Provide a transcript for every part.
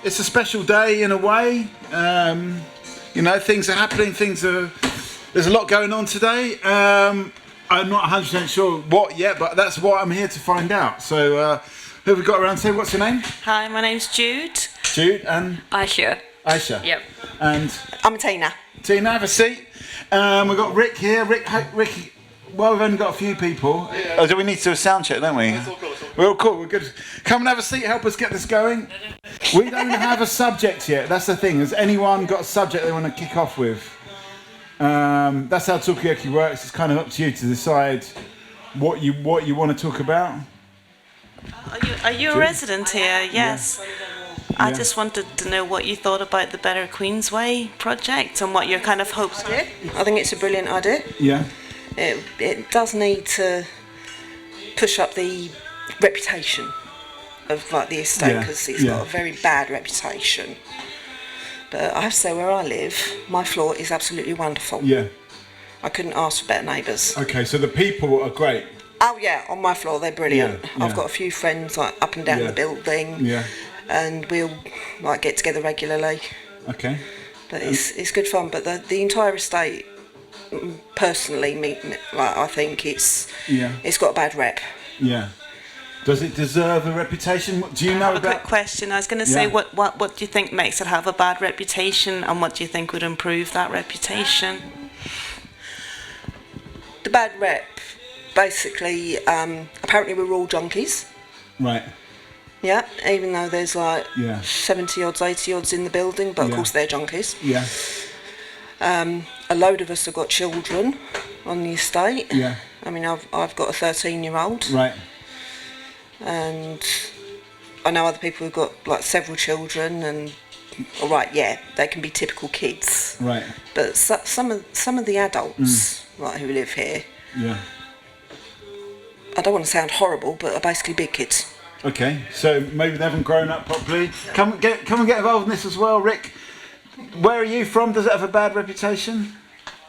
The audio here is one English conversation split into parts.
it's a special day in a way. Things are happening. There's a lot going on today. I'm not 100% sure what yet, but that's what I'm here to find out. So, who have we got around today? What's your name? Hi, my name's Jude. Jude and Aisha. Aisha. Yep. And I'm Tina. Tina, have a seat. We've got Rick here. Rick. Well, we've only got a few people. Oh, do we need to do a sound check, don't we? We're all cool. We're good. Come and have a seat. Help us get this going. We don't have a subject yet. That's the thing. Has anyone got a subject they want to kick off with? That's how Talkaoke works. It's kind of up to you to decide what you want to talk about. Are you a resident here? Yes. Yeah. I just wanted to know what you thought about the Better Queensway project and what your kind of hopes were. I think it's a brilliant idea. Yeah. It does need to push up the reputation of the estate, because it's got a very bad reputation. But I have to say, where I live, my floor is absolutely wonderful. Yeah. I couldn't ask for better neighbours. Okay, so the people are great. Oh yeah, on my floor they're brilliant. Yeah. I've got a few friends up and down the building. Yeah. And we'll get together regularly. Okay. But it's good fun. But the entire estate, personally, I think it's got a bad rep. Yeah. Does it deserve a reputation? Do you know I have a quick question. I was going to say, what do you think makes it have a bad reputation, and what do you think would improve that reputation? The bad rep, basically, apparently we're all junkies. Right. Yeah, even though there's 70 odds, 80 odds in the building, but of course they're junkies. Yeah. A load of us have got children on the estate. Yeah. I mean, I've got a 13-year-old. Right. And I know other people who've got several children, and they can be typical kids. Right. But some of the adults who live here, I don't want to sound horrible, but are basically big kids. Okay, so maybe they haven't grown up properly. Come and get involved in this as well, Rick. Where are you from? Does it have a bad reputation?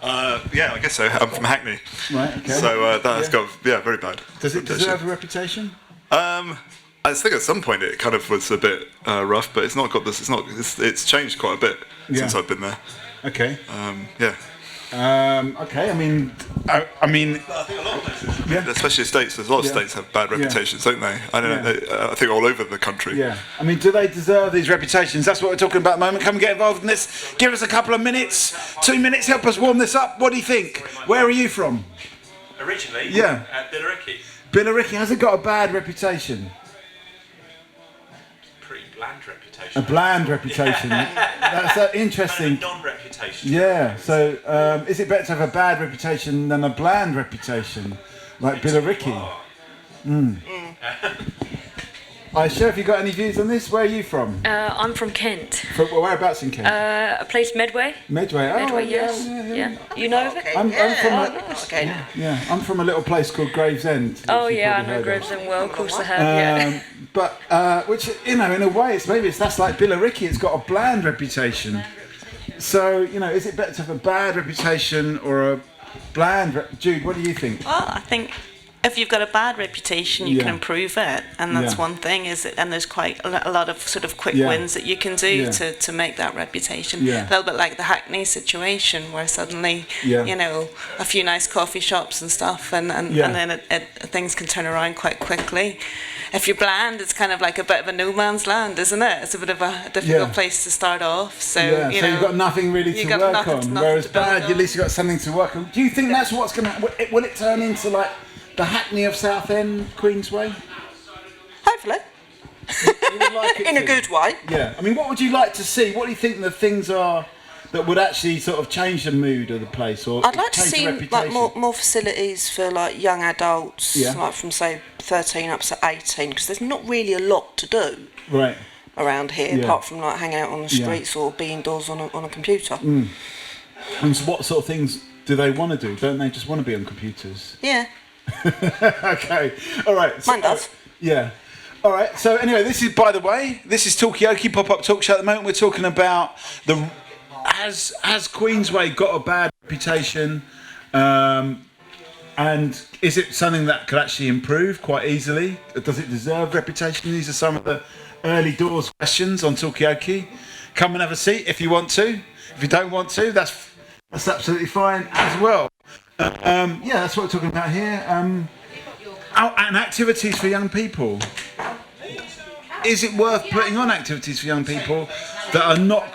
Yeah, I guess so. I'm from Hackney. Right. Okay. So that has got very bad. Does it have a reputation? I think at some point it kind of was a bit rough, but it's not got this. It's changed quite a bit since I've been there. Okay. Yeah. Okay. I mean, I think a lot of places, especially estates. There's a lot of estates have bad reputations, don't they? I don't know. I think all over the country. Yeah. I mean, do they deserve these reputations? That's what we're talking about at the moment. Come and get involved in this. Give us a couple of minutes, 2 minutes. Help us warm this up. What do you think? Where are you from? Originally, Billericay. Billericay, has it got a bad reputation? Pretty bland reputation. A bland reputation. That's interesting. Kind of non-reputation. Yeah. So, is it better to have a bad reputation than a bland reputation, like Billericay? Aisha, have you got any views on this? Where are you from? I'm from Kent. Whereabouts in Kent? A place Medway. Medway. Oh, Medway, yes. Yeah. You know of it? I'm from a little place called Gravesend. Oh yeah, I know Gravesend well. Of course I have. But which in a way, that's like Billericay. It's got a bland reputation. So is it better to have a bad reputation or a bland? Jude, what do you think? Well, I think if you've got a bad reputation, you can improve it, and that's one thing. And there's quite a lot of sort of quick wins that you can do to make that reputation. Yeah. A little bit like the Hackney situation, where suddenly a few nice coffee shops and stuff, and then things can turn around quite quickly. If you're bland, it's kind of like a bit of a no man's land, isn't it? It's a bit of a difficult place to start off. So you've got nothing really to work on. Whereas bad, at least you've got something to work on. Do you think that's what's going to? Will it turn into like the Hackney of Southend, Queensway? Hopefully. You would like it in a good way. Yeah. I mean, what would you like to see? What do you think the things are that would actually sort of change the mood of the place, or I'd like to see more facilities for young adults, from say 13 up to 18, because there's not really a lot to do around here apart from hang out on the streets or be indoors on a computer. And so what sort of things do they want to do? Don't they just want to be on computers? Yeah. Okay. All right. Mine does. Yeah. All right. So anyway, this is Talkaoke pop-up talk show. At the moment, we're talking about has Queensway got a bad reputation? And is it something that could actually improve quite easily? Does it deserve reputation? These are some of the early doors questions on Talkaoke. Come and have a seat if you want to. If you don't want to, that's absolutely fine as well. Yeah, that's what we're talking about here. And activities for young people. Is it worth putting on activities for young people that are not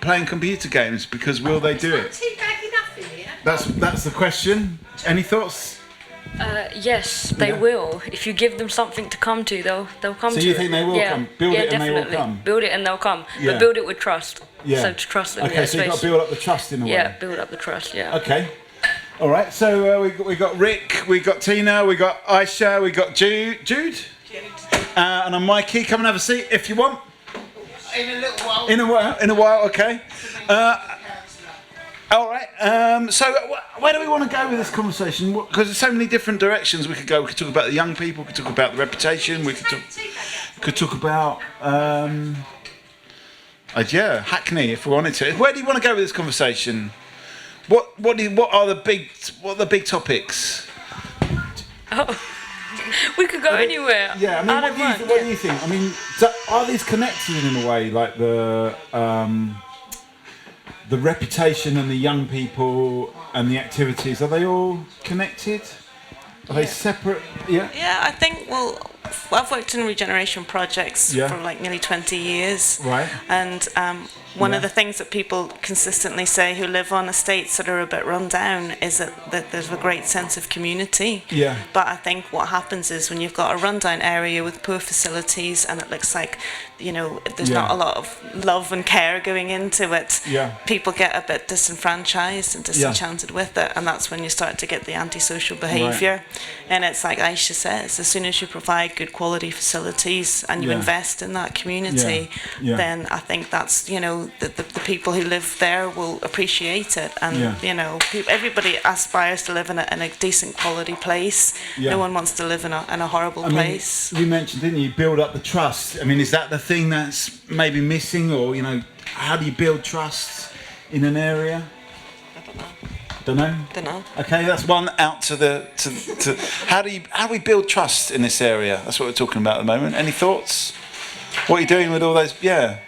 playing computer games? Because will they do it? That's the question. Any thoughts? Yes, they will. If you give them something to come to, they'll come to it. So you think they will come? Build it and they will come? Build it and they'll come. Yeah. But build it with trust. Yeah. So to trust them. Okay, so you've got to build up the trust in a way. Yeah, build up the trust, yeah. Okay. All right, so we got Rick, we got Tina, we got Aisha, we got Jude? And I'm Mikey. Come and have a seat if you want. In a little while. In a while, okay. All right. So where do we want to go with this conversation? Because there's so many different directions we could go. We could talk about the young people. We could talk about the reputation. We could talk about Hackney if we wanted to. Where do you want to go with this conversation? What are the big topics? Oh, we could go anywhere. Yeah, I mean, what do you think? I mean, so are these connected in a way, like the reputation and the young people and the activities? Are they all connected? Are they separate? Yeah. Yeah, I think. Well, I've worked in regeneration projects for like nearly 20 years. Right. And one of the things that people consistently say who live on estates that are a bit run down is that there's a great sense of community. Yeah. But I think what happens is when you've got a rundown area with poor facilities and it looks like, there's not a lot of love and care going into it, people get a bit disenfranchised and disenchanted with it, and that's when you start to get the antisocial behaviour. Right. And it's like Aisha says, as soon as you provide good quality facilities and you invest in that community, then I think that's, the people who live there will appreciate it. And, everybody aspires to live in a decent quality place. Yeah. No one wants to live in a horrible place. You mentioned, didn't you, build up the trust. I mean, is that the thing that's maybe missing, or, how do you build trust in an area? Don't know. Okay, that's one out to how do we build trust in this area? That's what we're talking about at the moment. Any thoughts? What are you doing with all those? Yeah.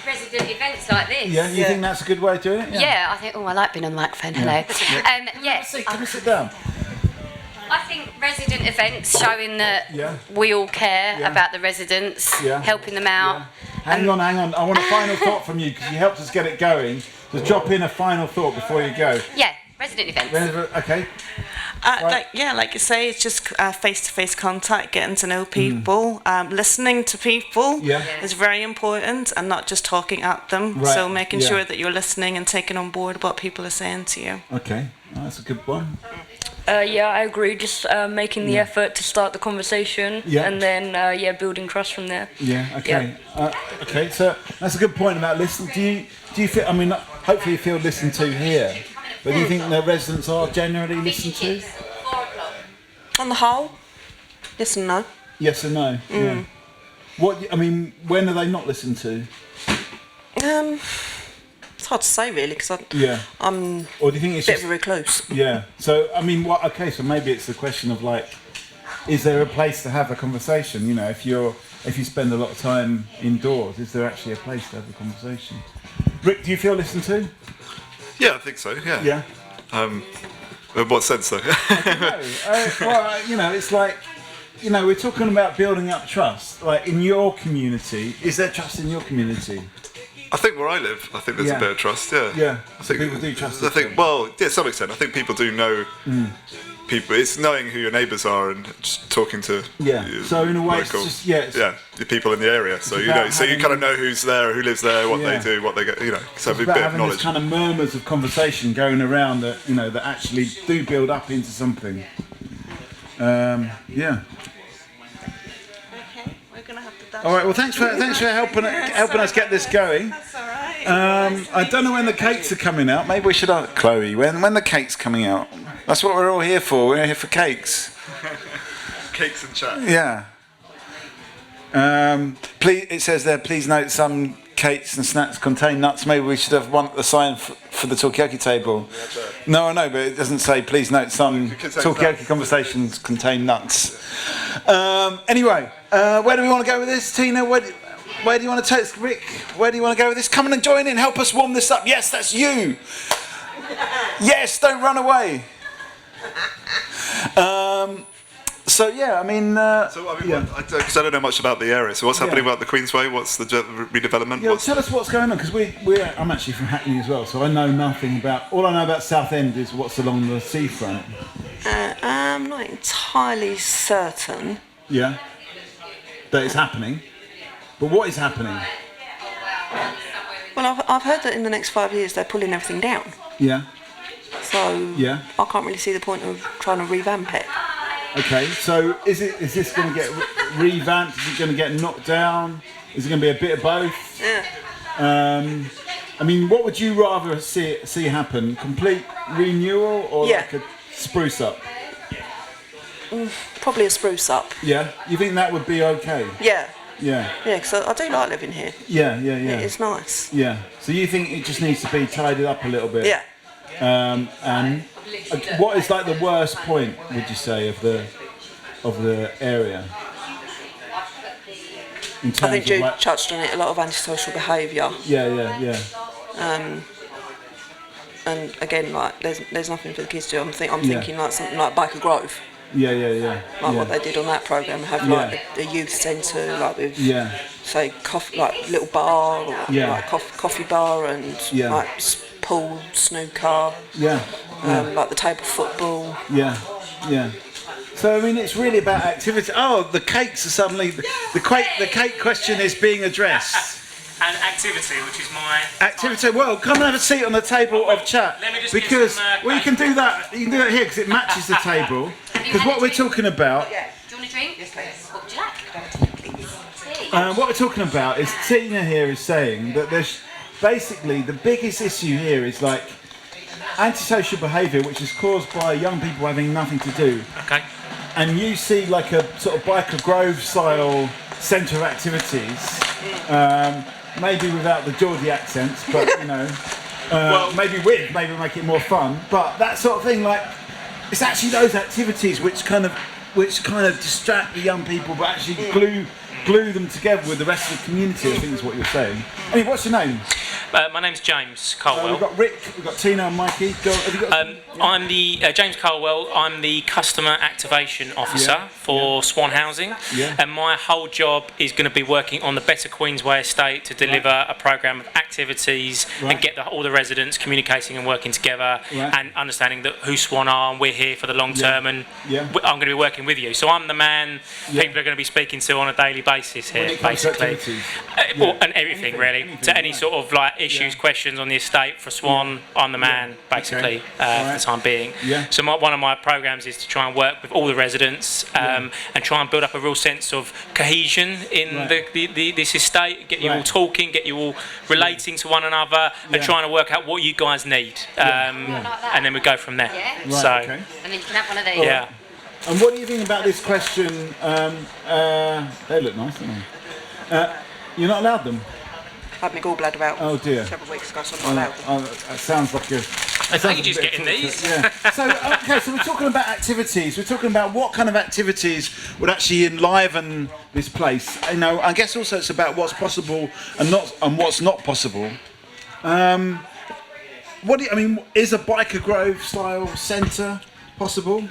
Resident events like this. Yeah, you think that's a good way to do it? Yeah, I think. Oh, I like being on the microphone. Hello. Can you sit down? I think resident events showing that we all care about the residents, helping them out. Yeah. Hang on. I want a final thought from you because you helped us get it going. Just drop in a final thought before you go. Yeah, resident events. Okay. Like you say, it's just face-to-face contact, getting to know people, listening to people is very important, and not just talking at them. Right. So making sure that you're listening and taking on board what people are saying to you. Okay, that's a good one. I agree. Just making the effort to start the conversation, and then building trust from there. Yeah. Okay. Okay. So that's a good point about listening. Do you feel? I mean, hopefully you feel listened to here. But do you think the residents are generally listened to? On the whole, yes and no. Yes and no. Yeah. When are they not listened to? It's hard to say really, because I'm or do you think it's a bit of a recluse. Yeah. So so maybe it's the question of like, is there a place to have a conversation? If you spend a lot of time indoors, is there actually a place to have a conversation? Rick, do you feel listened to? Yeah, I think so. Yeah. Yeah. In what sense, though? It's like, we're talking about building up trust. Like in your community, is there trust in your community? I think where I live, there's a bit of trust. Yeah. Yeah. I think people do trust. To some extent. I think people do know people. It's knowing who your neighbours are and just talking to. Yeah. So in a way, local, it's just the people in the area. So you kind of know who's there, who lives there, what they do, what they get. So a bit of knowledge. This kind of murmurs of conversation going around that that actually do build up into something. Yeah. All right. Well, thanks for helping us get this going. That's all right. I don't know when the cakes are coming out. Maybe we should ask Chloe when the cake's coming out. That's what we're all here for. We're here for cakes. Cakes and chat. Yeah. Please, it says there. Please note some cakes and snacks contain nuts. Maybe we should have one at the sign for the Talkaoke table. No, I know, but it doesn't say, please note some Talkaoke conversations contain nuts. Anyway, where do we want to go with this? Tina, where do you want to take this? Rick, where do you want to go with this? Come on and join in, help us warm this up. Yes, that's you. Yes, don't run away. So yeah, I mean, because I don't know much about the area. So what's happening about the Queensway? What's the redevelopment? Yeah, tell us what's going on, because I'm actually from Hackney as well, so I know nothing about. All I know about Southend is what's along the seafront. I'm not entirely certain. Yeah, that it's happening. But what is happening? Well, I've heard that in the next 5 years they're pulling everything down. Yeah. So I can't really see the point of trying to revamp it. Okay, so is this going to get revamped? Is it going to get knocked down? Is it going to be a bit of both? Yeah. I mean, what would you rather see happen? Complete renewal or like a spruce up? Probably a spruce up. Yeah? You think that would be okay? Yeah. Yeah. Yeah, because I do like living here. Yeah. It's nice. Yeah. So you think it just needs to be tidied up a little bit? Yeah. And what is like the worst point, would you say, of the area? In terms I think Jude like, touched on it. A lot of antisocial behaviour. Yeah. And again, like there's nothing for the kids to do. I'm thinking like something like Biker Grove. Yeah. Like what they did on that programme, have like a youth centre, like with say coffee, like little bar, or like coffee bar, and like pool, snooker. Like the table football. Yeah. So I mean, it's really about activity. Oh, the cakes are suddenly the cake question is being addressed. And activity, which is my activity. Well, come and have a seat on the table of chat. Let me just because get some, you can do that. You can do that here because it matches the table. Because what we're talking about. Do you want a drink? Yes, please. What would you like? What we're talking about is Tina here is saying that there's basically the biggest issue here is like antisocial behaviour, which is caused by young people having nothing to do. Okay. And you see like a sort of Biker Grove style centre of activities. Maybe without the Geordie accents, but you know, maybe make it more fun. But that sort of thing, like it's actually those activities which kind of distract the young people, but actually glue them together with the rest of the community. I think is what you're saying. I mean, what's your name? My name's James Colwell. We've got Rick, we've got Tina and Mikey. I'm the James Colwell. I'm the customer activation officer for Swan Housing, and my whole job is going to be working on the Better Queensway Estate to deliver a program of activities and get all the residents communicating and working together and understanding that who Swan are and we're here for the long term, and I'm going to be working with you. So I'm the man people are going to be speaking to on a daily basis here, basically, and everything really. To any sort of like issues, questions on the estate for Swan, I'm the man basically for the time being. So one of my programs is to try and work with all the residents and try and build up a real sense of cohesion in this estate, get you all talking, get you all relating to one another, and trying to work out what you guys need, and then we go from there. And then you can have one of these. And what do you think about this question? They look nice, don't they? You're not allowed them? I had my gallbladder out several weeks ago, so I'm not allowed them. That sounds like a... I think you're just getting these. So we're talking about activities. We're talking about what kind of activities would actually enliven this place. You know, I guess also it's about what's possible and what's not possible. Is a Biker Grove style centre possible?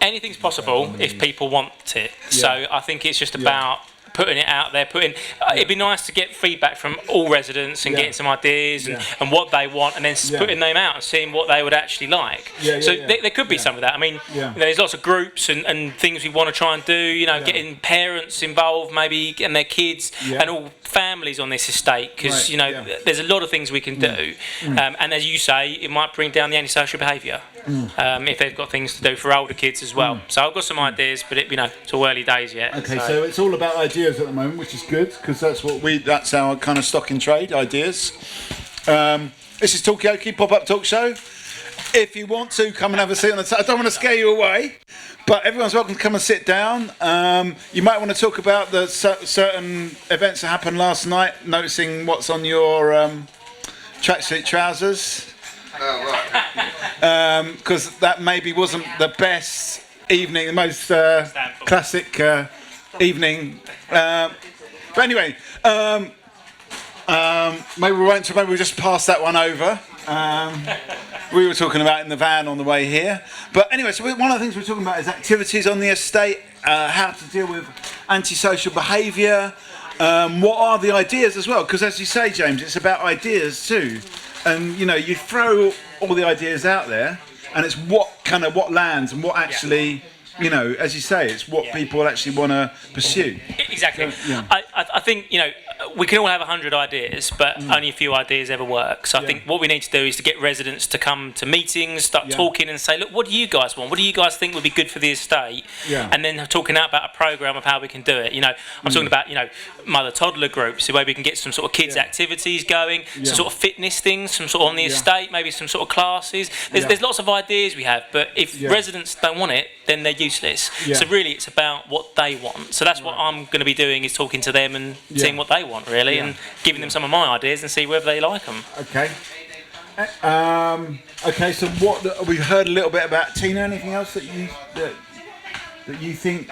Anything's possible if people want it. So I think it's just about putting it out there, it'd be nice to get feedback from all residents and getting some ideas and what they want, and then putting them out and seeing what they would actually like. There could be some of that. I mean, you know, there's lots of groups and things we want to try and do, you know, getting parents involved maybe and their kids and all families on this estate, because you know there's a lot of things we can do, and as you say, it might bring down the antisocial behaviour if they've got things to do for older kids as well. So I've got some ideas, but it's all early days yet. Okay, so it's all about ideas at the moment, which is good, because that's our kind of stock in trade, ideas. This is Talkaoke pop-up talk show. If you want to come and have a seat on the I don't want to scare you away, but everyone's welcome to come and sit down. You might want to talk about the certain events that happened last night, noticing what's on your tracksuit trousers. Because that maybe wasn't the best evening, the most classic evening. But anyway, maybe we'll just pass that one over. We were talking about in the van on the way here. But anyway, so one of the things we're talking about is activities on the estate, how to deal with antisocial behaviour. What are the ideas as well? Because as you say, James, it's about ideas too. And you throw all the ideas out there, and it's what lands and what actually, as you say, it's what people actually want to pursue. Exactly. So, yeah. I think we can all have 100 ideas, but only a few ideas ever work. So I think what we need to do is to get residents to come to meetings, start talking and say, look, what do you guys want? What do you guys think would be good for the estate? Yeah. And then talking out about a programme of how we can do it. I'm talking about, mother-toddler groups, where we can get some sort of kids' activities going, some sort of fitness things, some sort of on the estate, maybe some sort of classes. There's lots of ideas we have, but if residents don't want it, then they're useless. So really it's about what they want. So that's what I'm going to be doing, is talking to them and seeing what they want, really, and giving them some of my ideas and see whether they like them. Okay. Okay. So we've heard a little bit about Tina. Anything else that you think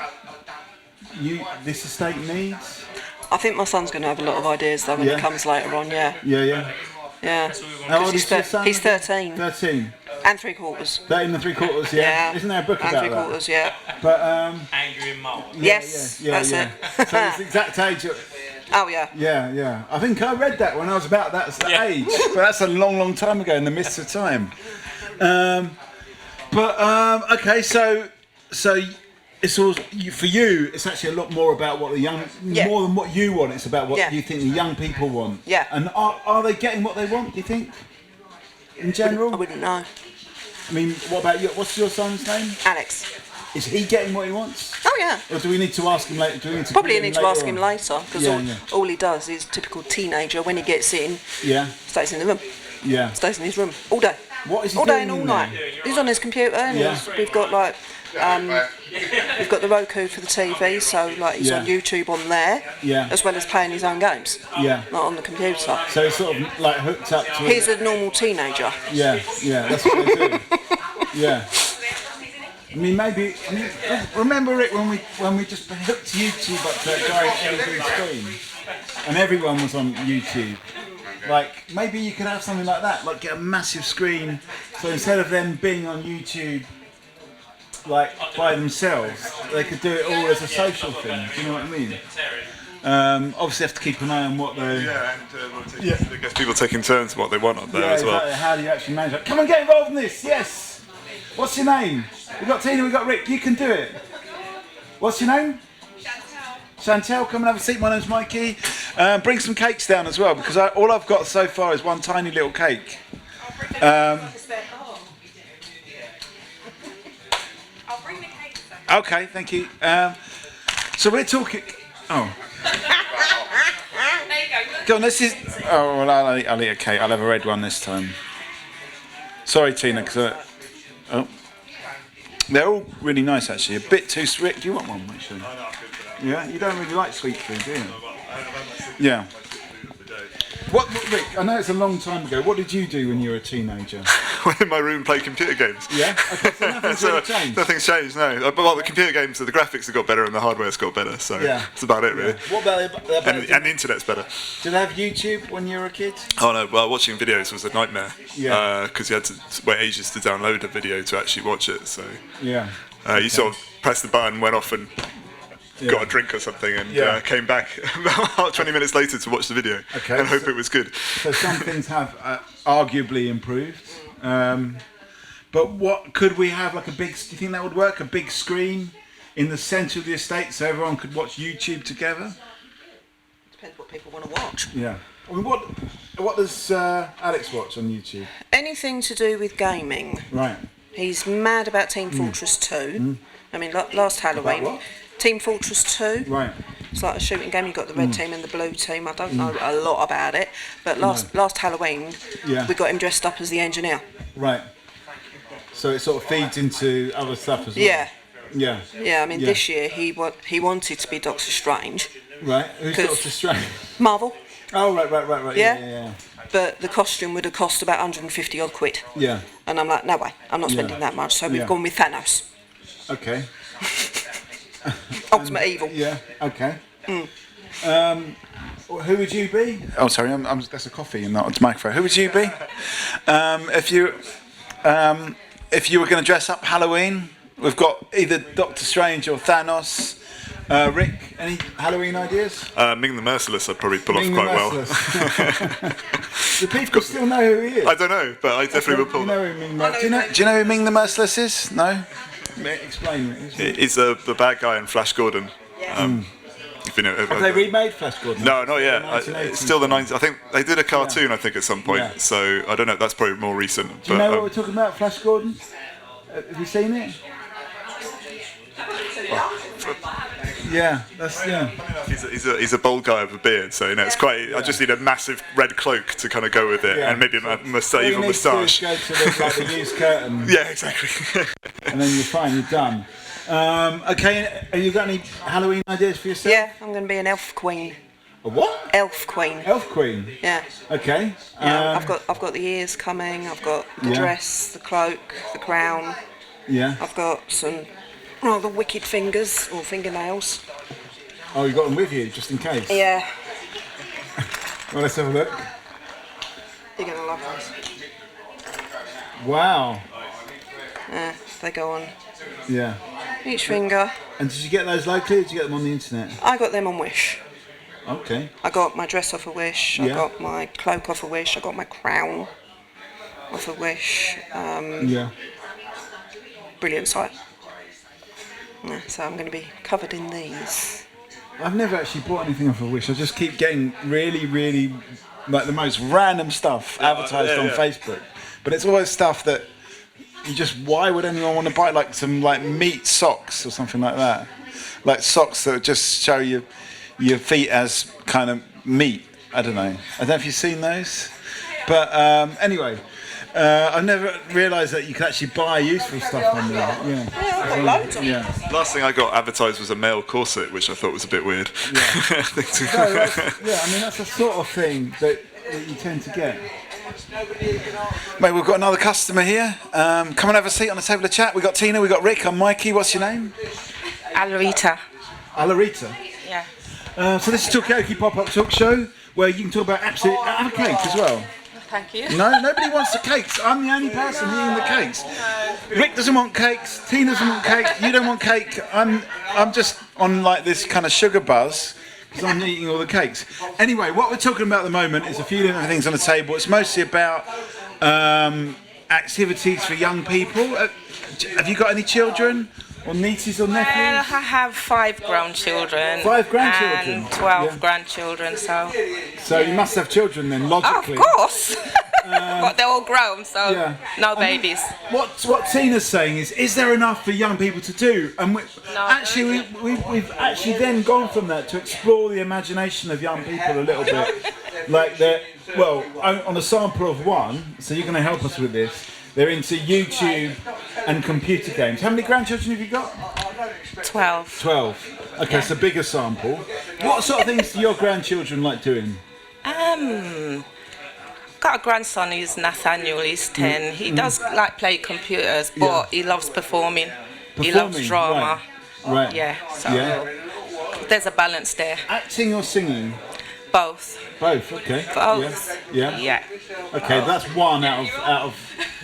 this estate needs? I think my son's going to have a lot of ideas though when he comes later on. Yeah. How old is your son? He's 13. 13. And 3/4. 13 and 3/4. Yeah. Isn't there a book about that? And 3/4. Yeah. But Angry and Mole. Yes. That's it. So it's the exact age. Oh yeah. Yeah. I think I read that when I was about that age, but that's a long time ago in the mists of time. Okay, so it's all for you. It's actually a lot more about what the young, more than what you want. It's about what you think the young people want. Yeah. And are they getting what they want? Do you think? In general, I wouldn't know. I mean, what about you? What's your son's name? Alex. Is he getting what he wants? Oh yeah. Or do we need to ask him later? Probably need to ask him later, because Yeah. all he does is typical teenager. When he gets in, stays in the room. Yeah. Stays in his room all day. What is he all doing day and all in night. there? He's on his computer, and we've got like we've got the Roku for the TV, so like he's on YouTube on there, as well as playing his own games. Not on the computer. So he's sort of like hooked up to. He's a normal teenager. Yeah, that's what they do. Yeah. I mean, remember Rick when we just hooked YouTube up to that giant LED screen, and everyone was on YouTube. Like maybe you could have something like that, like get a massive screen, so instead of them being on YouTube like by themselves, they could do it all as a social thing. Do you know what I mean? Obviously, have to keep an eye on what they. I guess people taking turns on what they want up there as well. Exactly. How do you actually manage that? Come and get involved in this. Yes. What's your name? We've got Tina, we've got Rick. You can do it. What's your name? Chantel, come and have a seat. My name's Mikey. Bring some cakes down as well, because all I've got so far is one tiny little cake. I'll bring the cake. Okay, thank you. So we're talking. Oh. There you go. Go on, this is. Oh, well, I'll eat a cake. I'll have a red one this time. Sorry, Tina, because they're all really nice actually. A bit too sweet. Do you want one, actually? Yeah, you don't really like sweet food, do you? Yeah. What, Rick? I know it's a long time ago. What did you do when you were a teenager? Went in my room and played computer games. Yeah. Okay, so nothing's really changed. Nothing's changed. No. Well, the computer games, the graphics have got better and the hardware's got better. So that's about it, really. What about and the internet's better. Did they have YouTube when you were a kid? Oh no. Well, watching videos was a nightmare. Yeah. Because you had to wait ages to download a video to actually watch it. So. Yeah. You sort of pressed the button, went off and got a drink or something, and came back about 20 minutes later to watch the video and hope it was good. So some things have arguably improved. But what could we have, like a big, do you think that would work? A big screen in the centre of the estate so everyone could watch YouTube together? Depends what people want to watch. Yeah. I mean, what does Alex watch on YouTube? Anything to do with gaming. Right. He's mad about Team Fortress 2. I mean, last Halloween. What? Team Fortress 2. Right. It's like a shooting game. You've got the red team and the blue team. I don't know a lot about it, but last Halloween we got him dressed up as the engineer. Right. So it sort of feeds into other stuff as well. Yeah. Yeah. Yeah. I mean, this year he wanted to be Doctor Strange. Right. Who's Doctor Strange? Marvel. Oh, right. Yeah. but the costume would have cost about 150 odd quid. Yeah. And I'm like, no way, I'm not spending that much. So we've gone with Thanos. Okay. Ultimate evil. Yeah. Okay. Who would you be? Oh, sorry, that's a coffee and not a microphone. Who would you be if you were going to dress up Halloween? We've got either Doctor Strange or Thanos. Rick, any Halloween ideas? Ming the Merciless, I'd probably pull off quite well. Do people still know who he is? I don't know, but I definitely would pull. Do you know who Ming the Merciless is? No. Explain. He's the bad guy in Flash Gordon. If you know, have they remade Flash Gordon? No, not yet. It's still the 90s. I think they did a cartoon. I think at some point. Yeah. So I don't know. That's probably more recent. Do you know what we're talking about? Flash Gordon. Have you seen it? Yeah, that's He's a bold guy with a beard, so it's quite. I just need a massive red cloak to kind of go with it, and maybe a evil moustache. Go to the used curtain. Yeah, exactly. And then you're fine. You're done. Okay, have you got any Halloween ideas for yourself? Yeah, I'm going to be an elf queen. A what? Elf queen. Elf queen. Yeah. Okay. Yeah, I've got the ears coming. I've got the dress, the cloak, the crown. Yeah. I've got some rather wicked fingers or fingernails. Oh, you got them with you just in case. Yeah. Well, let's have a look. You're gonna love those. Wow. Yeah, they go on. Yeah. Each finger. And did you get those locally or did you get them on the internet? I got them on Wish. Okay. I got my dress off a Wish. I got my cloak off a Wish. I got my crown off a Wish. Yeah. Brilliant site. Yeah, so I'm going to be covered in these. I've never actually bought anything off a Wish. I just keep getting really, like the most random stuff advertised on Facebook. But it's always stuff that you just, why would anyone want to buy like some like meat socks or something like that? Like socks that just show your feet as kind of meat. I don't know. I don't know if you've seen those. But anyway, I've never realised that you can actually buy useful stuff on there. Yeah, I've got loads of them. Last thing I got advertised was a male corset, which I thought was a bit weird. Yeah, I mean that's the sort of thing that you tend to get. Mate, we've got another customer here. Come and have a seat on the table of chat. We've got Tina, we've got Rick, I'm Mikey. What's your name? Alarita. Alarita? Yeah. So this is Talkaoke pop-up talk show where you can talk about absolute... Have a cake as well. Thank you. No, nobody wants the cakes. I'm the only person eating the cakes. Rick doesn't want cakes. Tina doesn't want cake. You don't want cake. I'm just on like this kind of sugar buzz because I'm eating all the cakes. Anyway, what we're talking about at the moment is a few different things on the table. It's mostly about activities for young people. Have you got any children? Or nieces or nephews? Well, I have 5 grandchildren. 5 grandchildren? And 12 grandchildren, so... So you must have children then, logically. Of course! But they're all grown, so no babies. What Tina's saying is there enough for young people to do? And we've actually then gone from that to explore the imagination of young people a little bit. Like on a sample of one, so you're going to help us with this. They're into YouTube and computer games. How many grandchildren have you got? 12. 12. Okay, so bigger sample. What sort of things do your grandchildren like doing? Got a grandson who's Nathaniel, he's 10. He does like play computers, but he loves performing. He loves drama. Right. Yeah, so there's a balance there. Acting or singing? Both. Both, okay. Both. Yeah. Okay, that's 1 out of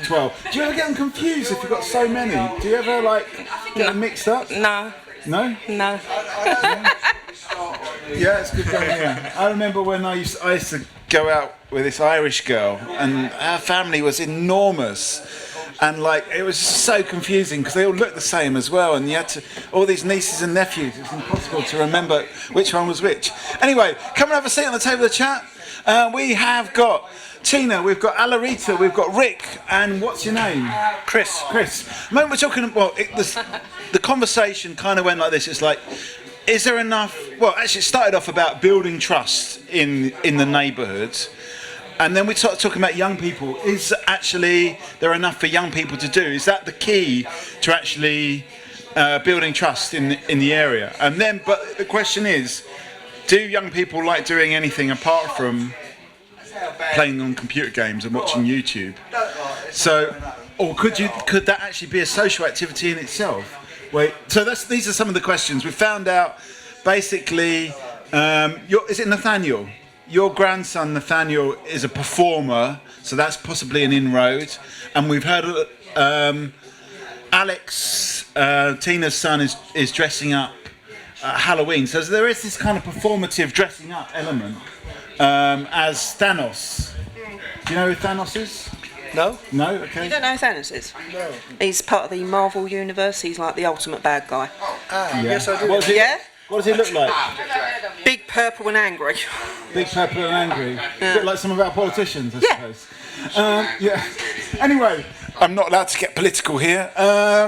12. Do you ever get them confused if you've got so many? Do you ever get them mixed up? No. No? No. Yeah, it's good going, yeah. I remember when I used to go out with this Irish girl and our family was enormous. And it was just so confusing because they all looked the same as well, and you had all these nieces and nephews. It's impossible to remember which one was which. Anyway, come and have a seat on the table of chat. We have got Tina, we've got Alarita, we've got Rick, and what's your name? Chris. Chris. The moment we're talking, the conversation kind of went like this. It's like, is there enough? Well, actually, it started off about building trust in the neighbourhoods. And then we started talking about young people. Is actually there enough for young people to do? Is that the key to actually building trust in the area? And then, but the question is, do young people like doing anything apart from playing on computer games and watching YouTube. So, or could that actually be a social activity in itself? Wait, so these are some of the questions we found out. Basically, is it Nathaniel? Your grandson Nathaniel is a performer, so that's possibly an inroad. And we've heard Alex, Tina's son, is dressing up at Halloween. So there is this kind of performative dressing up element as Thanos. Do you know who Thanos is? No. No? Okay. You don't know who Thanos is? No. He's part of the Marvel universe. He's like the ultimate bad guy. Yes, I do. What does he look like? Big purple and angry. Big purple and angry. A bit like some of our politicians, I suppose. Yeah. Anyway, I'm not allowed to get political here. So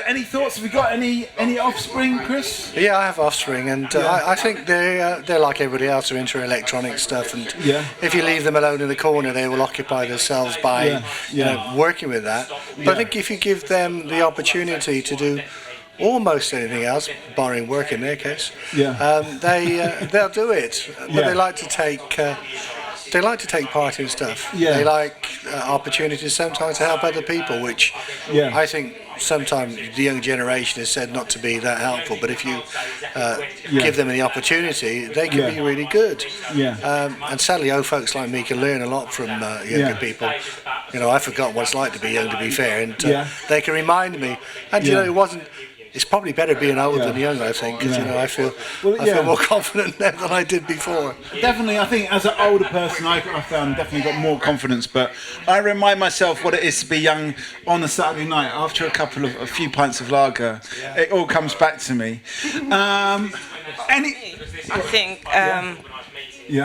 any thoughts? Have we got any offspring, Chris? Yeah, I have offspring, and I think they're like everybody else, are into electronic stuff, and if you leave them alone in the corner, they will occupy themselves by working with that. But I think if you give them the opportunity to do almost anything else, barring work in their case, they'll do it. But they like to take part in stuff. They like opportunities sometimes to help other people, which I think sometimes the young generation has said not to be that helpful, but if you give them the opportunity, they can be really good. And sadly, old folks like me can learn a lot from younger people. You know, I forgot what it's like to be young, to be fair, and they can remind me. And you know, it's probably better being old than young, I think, because you know, I feel more confident now than I did before. Definitely, I think as an older person, I found definitely got more confidence. But I remind myself what it is to be young on a Saturday night after a few pints of lager. It all comes back to me. I think.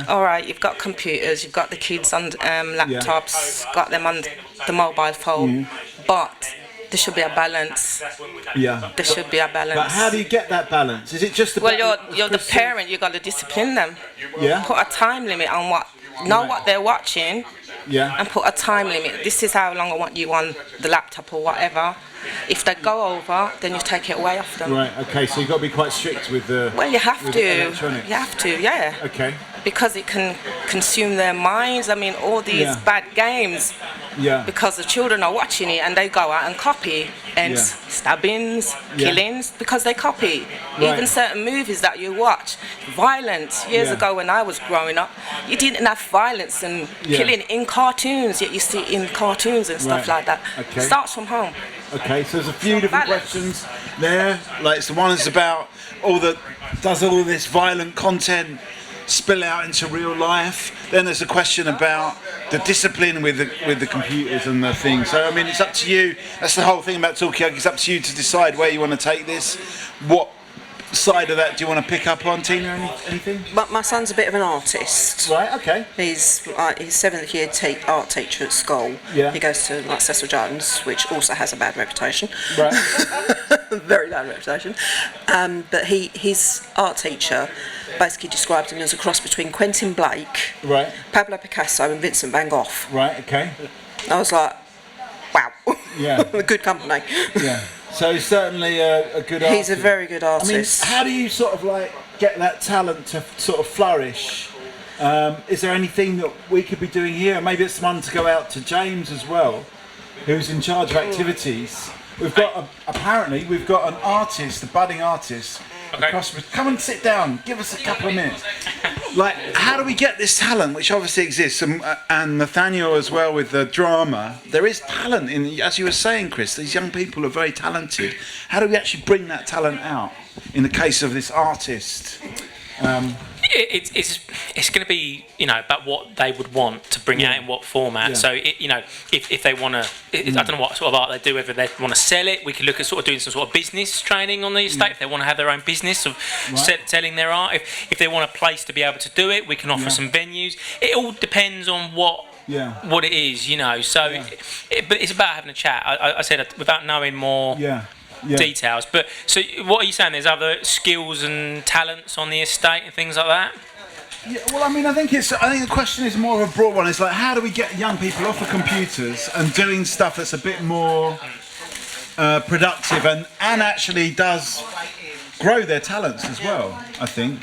All right, you've got computers, you've got the kids on laptops, got them on the mobile phone, but there should be a balance. There should be a balance. But how do you get that balance? Is it just about... you're the parent, you've got to discipline them. Yeah. Put a time limit on what they're watching. And put a time limit. This is how long I want you on the laptop or whatever. If they go over, then you take it away off them. Right, okay, so you've got to be quite strict with the... Well, you have to. Electronics. You have to, yeah. Okay. Because it can consume their minds. I mean, all these bad games. Because the children are watching it and they go out and copy. And stabbings, killings, because they copy. Right. Even certain movies that you watch, violence. Years ago when I was growing up, you didn't have violence and killing in cartoons, yet you see it in cartoons and stuff like that. Okay. Starts from home. Okay, so there's a few different questions there. Like, the one is about does all this violent content spill out into real life? Then there's a question about the discipline with the computers and the thing. So I mean, it's up to you. That's the whole thing about Talkaoke. It's up to you to decide where you want to take this. What side of that do you want to pick up on, Tina? Anything? But my son's a bit of an artist. Right. Okay. He's 7th year art teacher at school. He goes to like Cecil Jones, which also has a bad reputation. Right. Very bad reputation. But his art teacher basically described him as a cross between Quentin Blake, Pablo Picasso, and Vincent van Gogh. Right. Okay. I was like, wow. Yeah. Good company. Yeah. So he's certainly a good artist. He's a very good artist. I mean, how do you sort of like get that talent to sort of flourish? Is there anything that we could be doing here? Maybe it's one to go out to James as well, who's in charge of activities. We've got we've got an artist, a budding artist. Okay. Come and sit down. Give us a couple of minutes. Like, how do we get this talent, which obviously exists, and Nathaniel as well with the drama? There is talent in, as you were saying, Chris. These young people are very talented. How do we actually bring that talent out? In the case of this artist. It's going to be, about what they would want to bring out in what format. So, if they want to, I don't know what sort of art they do, whether they want to sell it, we could look at sort of doing some sort of business training on the estate. If they want to have their own business of selling their art, if they want a place to be able to do it, we can offer some venues. It all depends on what it is, So, but it's about having a chat. I said without knowing more. Details, but so what are you saying? There's other skills and talents on the estate and things like that. Yeah, well, I mean, I think the question is more of a broad one. It's like, how do we get young people off of computers and doing stuff that's a bit more productive and actually does grow their talents as well, I think.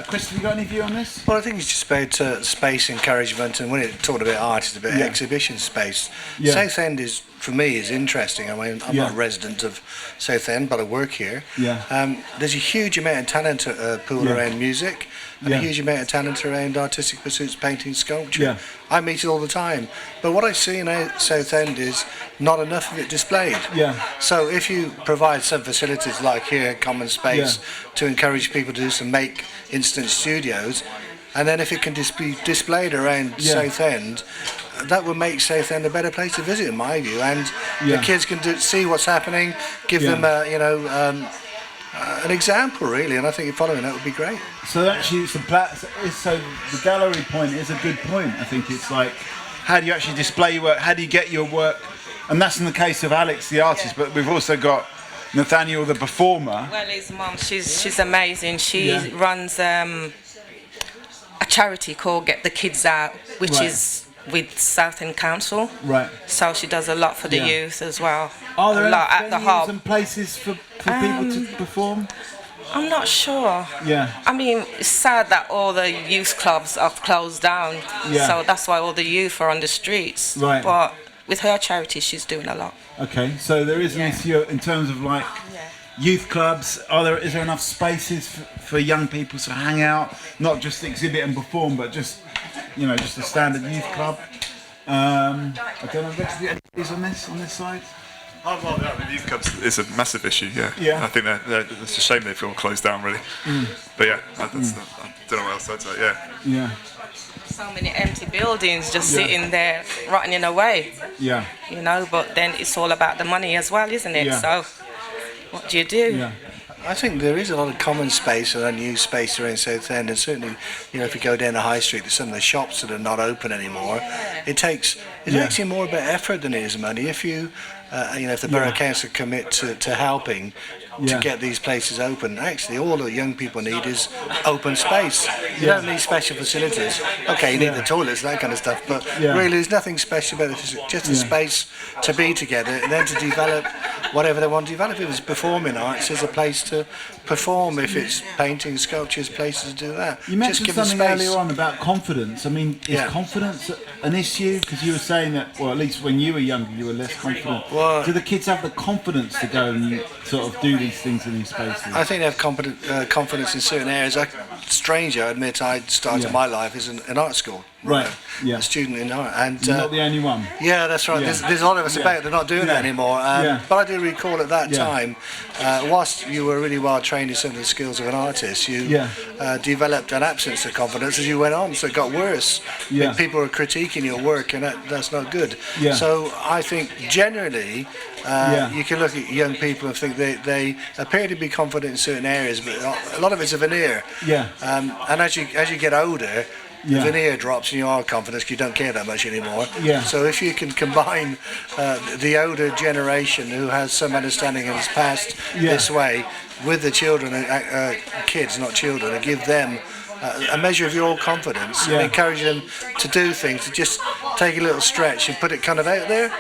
Chris, have you got any view on this? Well, I think it's just about space encouragement, and when it talked about art, it's about exhibition space. Southend is, for me, is interesting. I mean, I'm not a resident of Southend, but I work here. There's a huge amount of talent pool around music, and a huge amount of talent around artistic pursuits, painting, sculpture. I meet it all the time. But what I see in Southend is not enough of it displayed. So if you provide some facilities like here, common space, to encourage people to do some make instant studios, and then if it can be displayed around Southend, that would make Southend a better place to visit, in my view. And the kids can see what's happening, give them an example, really, and I think following that would be great. So actually, so the gallery point is a good point. I think it's like, how do you actually display your work? How do you get your work? And that's in the case of Alex, the artist, but we've also got Nathaniel, the performer. Well, his mum, she's amazing. She runs a charity called Get the Kids Out, which is with Southend Council. So she does a lot for the youth as well. Are there a lot at the hub and places for people to perform? I'm not sure. I mean, it's sad that all the youth clubs have closed down. So that's why all the youth are on the streets. But with her charity, she's doing a lot. Okay, so there is an issue in terms of like youth clubs. Is there enough spaces for young people to hang out, not just exhibit and perform, but just just a standard youth club? I don't know. Rich, have you any views on this side? Oh, well, I mean, youth clubs is a massive issue. I think it's a shame they've all closed down, really. But I don't know what else I'd say. So many empty buildings just sitting there rotting away. But then it's all about the money as well, isn't it? So what do you do? I think there is a lot of common space and unused space around Southend, and certainly, if you go down the high street, there's some of the shops that are not open anymore. It's actually more about effort than it is money. If if the Borough Council commit to helping to get these places open, actually all the young people need is open space. You don't need special facilities. Okay, you need the toilets, that kind of stuff, but really there's nothing special about it. Just a space to be together and then to develop whatever they want to develop. If it's performing arts, there's a place to perform. If it's painting, sculptures, places to do that. You mentioned something earlier on about confidence. I mean, is confidence an issue? Because you were saying that, well, at least when you were younger, you were less confident. Do the kids have the confidence to go and sort of do these things in these spaces? I think they have confidence in certain areas. Strange, I admit, I started my life as an art school. A student in art. And you're not the only one. Yeah, that's right. There's a lot of us about. They're not doing that anymore. But I do recall at that time, whilst you were really well trained in some of the skills of an artist, you developed an absence of confidence as you went on, so it got worse. People were critiquing your work, and that's not good. So I think generally, you can look at young people and think they appear to be confident in certain areas, but a lot of it's a veneer. And as you get older, the veneer drops and you are confident because you don't care that much anymore. So if you can combine the older generation who has some understanding of its past this way with the children, kids, not children, and give them a measure of your confidence and encourage them to do things, to just take a little stretch and put it kind of out there,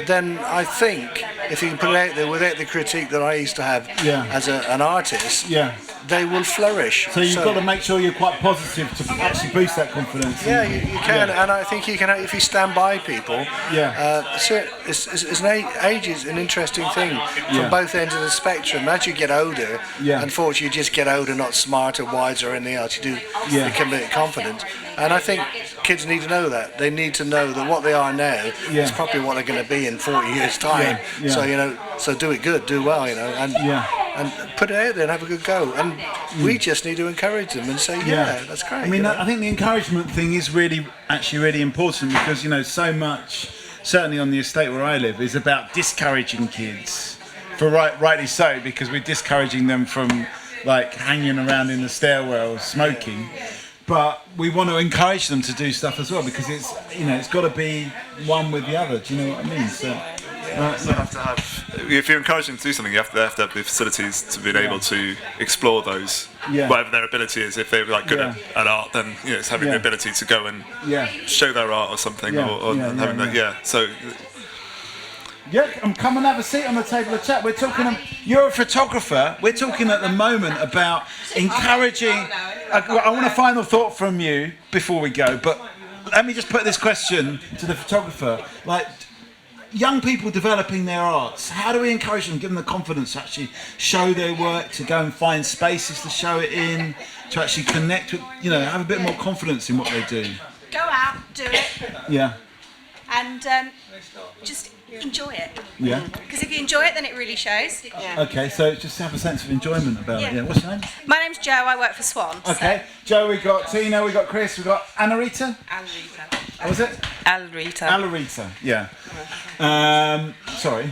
then I think if you can put it out there without the critique that I used to have as an artist, they will flourish. So you've got to make sure you're quite positive to actually boost that confidence. You can, and I think you can, if you stand by people. Age is an interesting thing from both ends of the spectrum. As you get older, unfortunately you just get older, not smarter, wiser, or anything else. You do become a bit confident. And I think kids need to know that. They need to know that what they are now is probably what they're going to be in 40 years' time. So, so do it good, do well, and put it out there and have a good go. And we just need to encourage them and say, that's great. I mean, I think the encouragement thing is really important because, so much, certainly on the estate where I live, is about discouraging kids. Rightly so, because we're discouraging them from, like, hanging around in the stairwell smoking. But we want to encourage them to do stuff as well because it's got to be one with the other. Do you know what I mean? So you have to have. If you're encouraging them to do something, you have to have the facilities to be able to explore those, whatever their ability is. If they're good at art, then it's having the ability to go and show their art or something, or having that. So Yeah, come and have a seat on the table of chat. We're talking. You're a photographer. We're talking at the moment about encouraging. I want a final thought from you before we go, but let me just put this question to the photographer. Like, young people developing their arts, how do we encourage them, give them the confidence to actually show their work, to go and find spaces to show it in, to actually connect with, have a bit more confidence in what they do? Go out, do it. Yeah. And just enjoy it. Yeah. Because if you enjoy it, then it really shows. Yeah. Okay, so just have a sense of enjoyment about it. Yeah. What's your name? My name's Jo. I work for Swan. Okay. So. Jo, we got Tina, we got Chris, we got Anna-Rita. Alrita. What was it? Alrita. Alrita. Yeah. Sorry.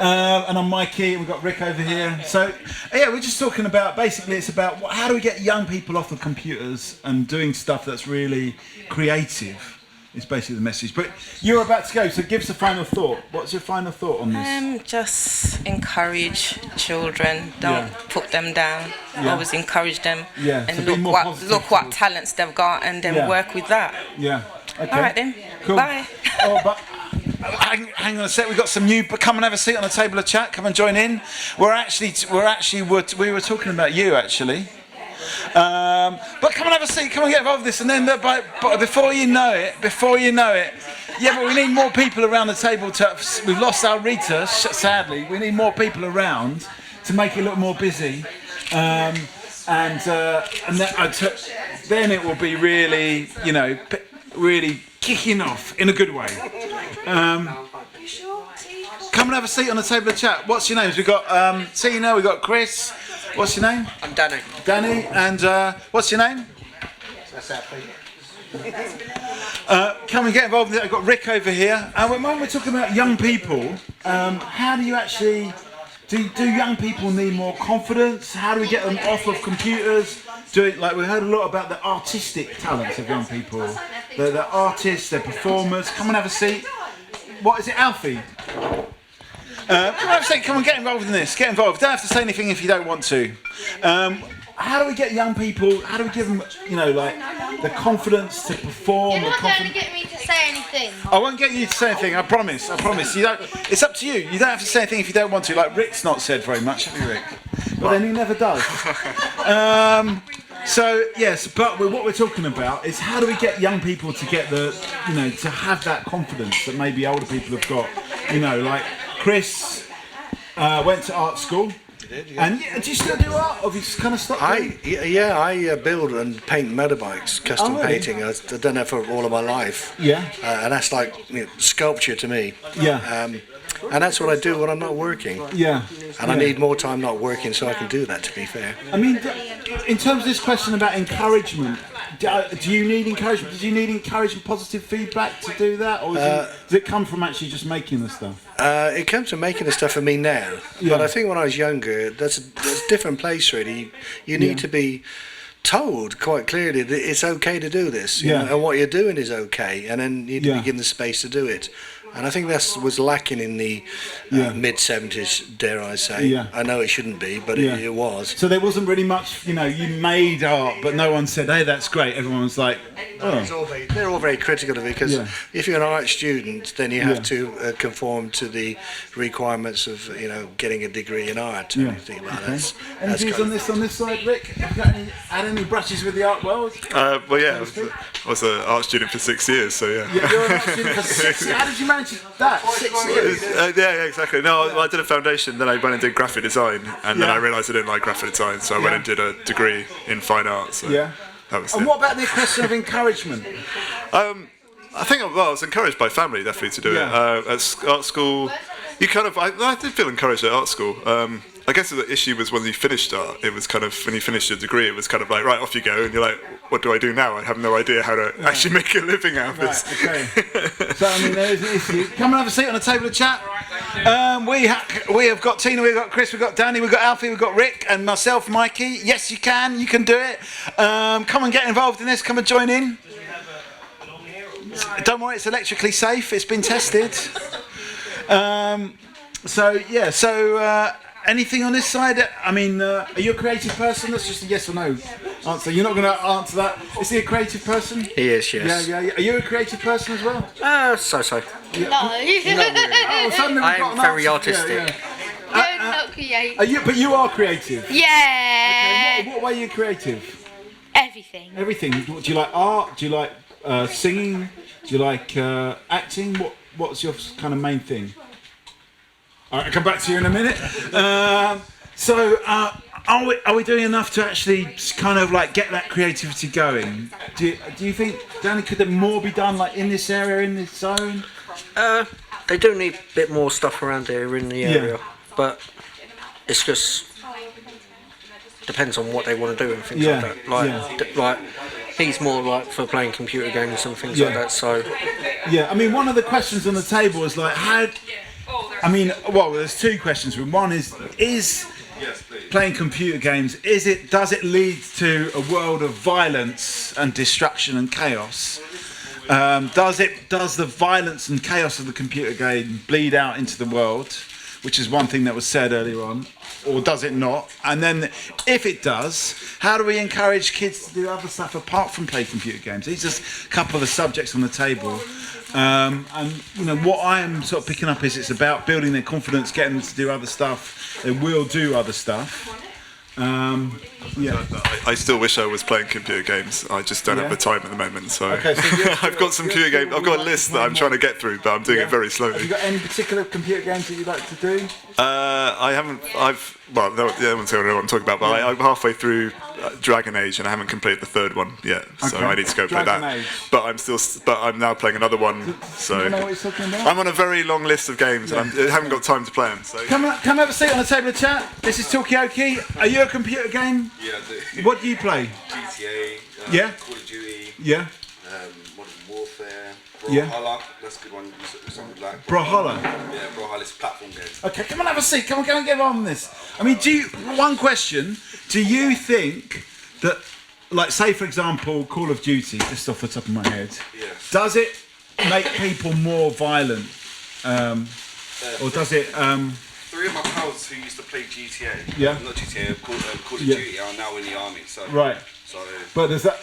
And I'm Mikey. We've got Rick over here. So yeah, we're just talking about, basically it's about how do we get young people off the computers and doing stuff that's really creative. Is basically the message. But you're about to go, so give us a final thought. What's your final thought on this? Just encourage children. Don't put them down. Always encourage them. Yeah. And so look what talents they've got, and then work with that. Yeah. Okay. All right then. Cool. Bye. Oh, but hang on a sec. We've got some new. Come and have a seat on the table of chat. Come and join in. We were talking about you actually. But come and have a seat, come and get involved with this, and then but before you know it, but we need more people around the table we've lost our Rita, sadly. We need more people around to make it a little more busy, and then it will be really, really kicking off in a good way. Come and have a seat on the table of chat. What's your names? We've got Tina, we've got Chris. What's your name? I'm Danny. Danny, and what's your name? Come and get involved with it. I've got Rick over here. And when we're talking about young people, how do you actually, do young people need more confidence? How do we get them off of computers? We heard a lot about the artistic talents of young people. The artists, the performers. Come and have a seat. What is it, Alfie? Come and get involved in this. Get involved. Don't have to say anything if you don't want to. How do we get young people? How do we give them, the confidence to perform? You're not going to get me to say anything. I won't get you to say anything. I promise. You don't. It's up to you. You don't have to say anything if you don't want to. Like Rick's not said very much, have you, Rick? But then he never does. So yes, but what we're talking about is how do we get young people to get to have that confidence that maybe older people have got. Like Chris went to art school. Did, yeah. And do you still do art, or have you just kind of stopped doing it? I build and paint motorbikes, custom painting. I've done that for all of my life. Yeah. And that's like sculpture to me. Yeah. And that's what I do when I'm not working. Yeah. And I need more time not working so I can do that, to be fair. I mean, in terms of this question about encouragement, do you need encouragement? Do you need encouragement, positive feedback to do that? Or does it come from actually just making the stuff? It comes from making the stuff for me now. Yeah. But I think when I was younger, that's a different place, really. You need to be told quite clearly that it's okay to do this. You know, and what you're doing is okay. And then you need to be given the space to do it. And I think that was lacking in the mid-70s, dare I say. Yeah. I know it shouldn't be, but it was. So there wasn't really much, you made art, but no one said, hey, that's great. Everyone was like, oh. They're all very critical of it, because if you're an art student, then you have to conform to the requirements of, getting a degree in art and everything like that. Any views on this side, Rick? Have you had any brushes with the art world? I was an art student for 6 years, so yeah. You're an art student for 6 years? How did you manage that? 6 years? Yeah, exactly. No, I did a foundation, then I went and did graphic design, and then I realised I didn't like graphic design, so I went and did a degree in fine art. So that was what about the question of encouragement? I think I was encouraged by family, definitely, to do it. At art school, I did feel encouraged at art school. I guess the issue was when you finished art, it was kind of, when you finished your degree, it was kind of like, right, off you go, and you're like, what do I do now? I have no idea how to actually make a living out of this. Okay. So, there is an issue. Come and have a seat on the table of chat. We have got Tina, we've got Chris, we've got Danny, we've got Alfie, we've got Rick, and myself, Mikey. Yes, you can do it. Come and get involved in this, come and join in. Don't worry, it's electrically safe, it's been tested. anything on this side? I mean, are you a creative person? That's just a yes or no answer. You're not going to answer that. Is he a creative person? He is, yes. Yeah. Are you a creative person as well? So. Yeah. No. Oh, suddenly we've got I'm an very answer. artistic. You're not creative. But you are creative. Yeah. Okay, what way are you creative? Everything. Everything. Do you like art? Do you like singing? Do you like acting? What's your kind of main thing? All right, I'll come back to you in a minute. Are we doing enough to actually kind of like get that creativity going? Do you think, Danny, could there more be done like in this area, in this zone? They do need a bit more stuff around here in the area, but it's just depends on what they want to do and things like that. Like he's more like for playing computer games and things like that. So I mean, one of the questions on the table is like, there's two questions. One is playing computer games, does it lead to a world of violence and destruction and chaos? Does the violence and chaos of the computer game bleed out into the world, which is one thing that was said earlier on, or does it not? And then if it does, how do we encourage kids to do other stuff apart from play computer games? These are a couple of the subjects on the table. And what I am sort of picking up is it's about building their confidence, getting them to do other stuff. They will do other stuff. I still wish I was playing computer games. I just don't have the time at the moment. So, okay, I've got some computer games. I've got a list that I'm trying to get through, but I'm doing it very slowly. Have you got any particular computer games that you'd like to do? I haven't. No one say what I'm talking about, but I'm halfway through Dragon Age and I haven't completed the third one yet, so I need to go play that. Age. But I'm now playing another one. So you know what you're talking about? I'm on a very long list of games and I haven't got time to play them. So come have a seat on the table of chat. This is Talkaoke. Are you a computer game? Yeah, I do. What do you play? GTA. Call of Duty. Yeah. Modern Warfare. Yeah. Brawlhalla. That's a good one. Something like Brawlhalla. Yeah, Brawlhalla's platform game. Okay, come on, have a seat. Come on, go and get on with this. I mean, one question. Do you think that, like, say for example, Call of Duty, just off the top of my head, does it make people more violent, or does it? Three of my pals who used to play GTA, not GTA, Call of Duty, are now in the army. So right. So, but is that?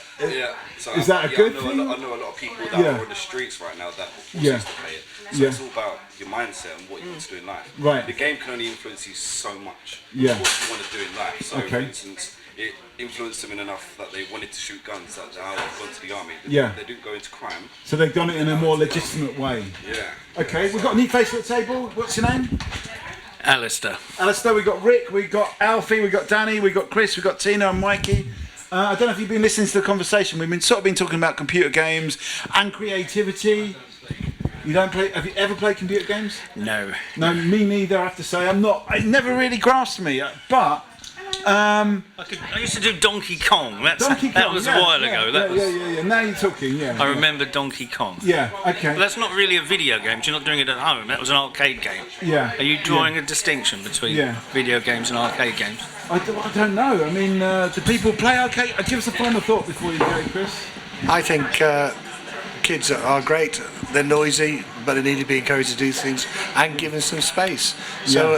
So is that a good thing? I know a lot of people that are on the streets right now that also used to play it. So it's all about your mindset and what you want to do in life. Right. The game can only influence you so much. What you want to do in life. So for instance, it influenced them enough that they wanted to shoot guns. That they've gone to the army. They didn't go into crime. So they've done it in a more legitimate way. Yeah. Okay, we've got a new face at the table. What's your name? Alistair. Alistair, we've got Rick, we've got Alfie, we've got Danny, we've got Chris, we've got Tina and Mikey. I don't know if you've been listening to the conversation. We've been talking about computer games and creativity. You don't play? Have you ever played computer games? No. No, me neither. I have to say, it never really grasped me. But I used to do Donkey Kong. That was a while ago. Yeah. Now you're talking. Yeah. I remember Donkey Kong. Yeah. Okay. But that's not really a video game. You're not doing it at home. That was an arcade game. Yeah. Are you drawing a distinction between video games and arcade games? I don't know. I mean, do people play arcade? Give us a final thought before you go, Chris. I think kids are great. They're noisy, but they need to be encouraged to do things and given some space. So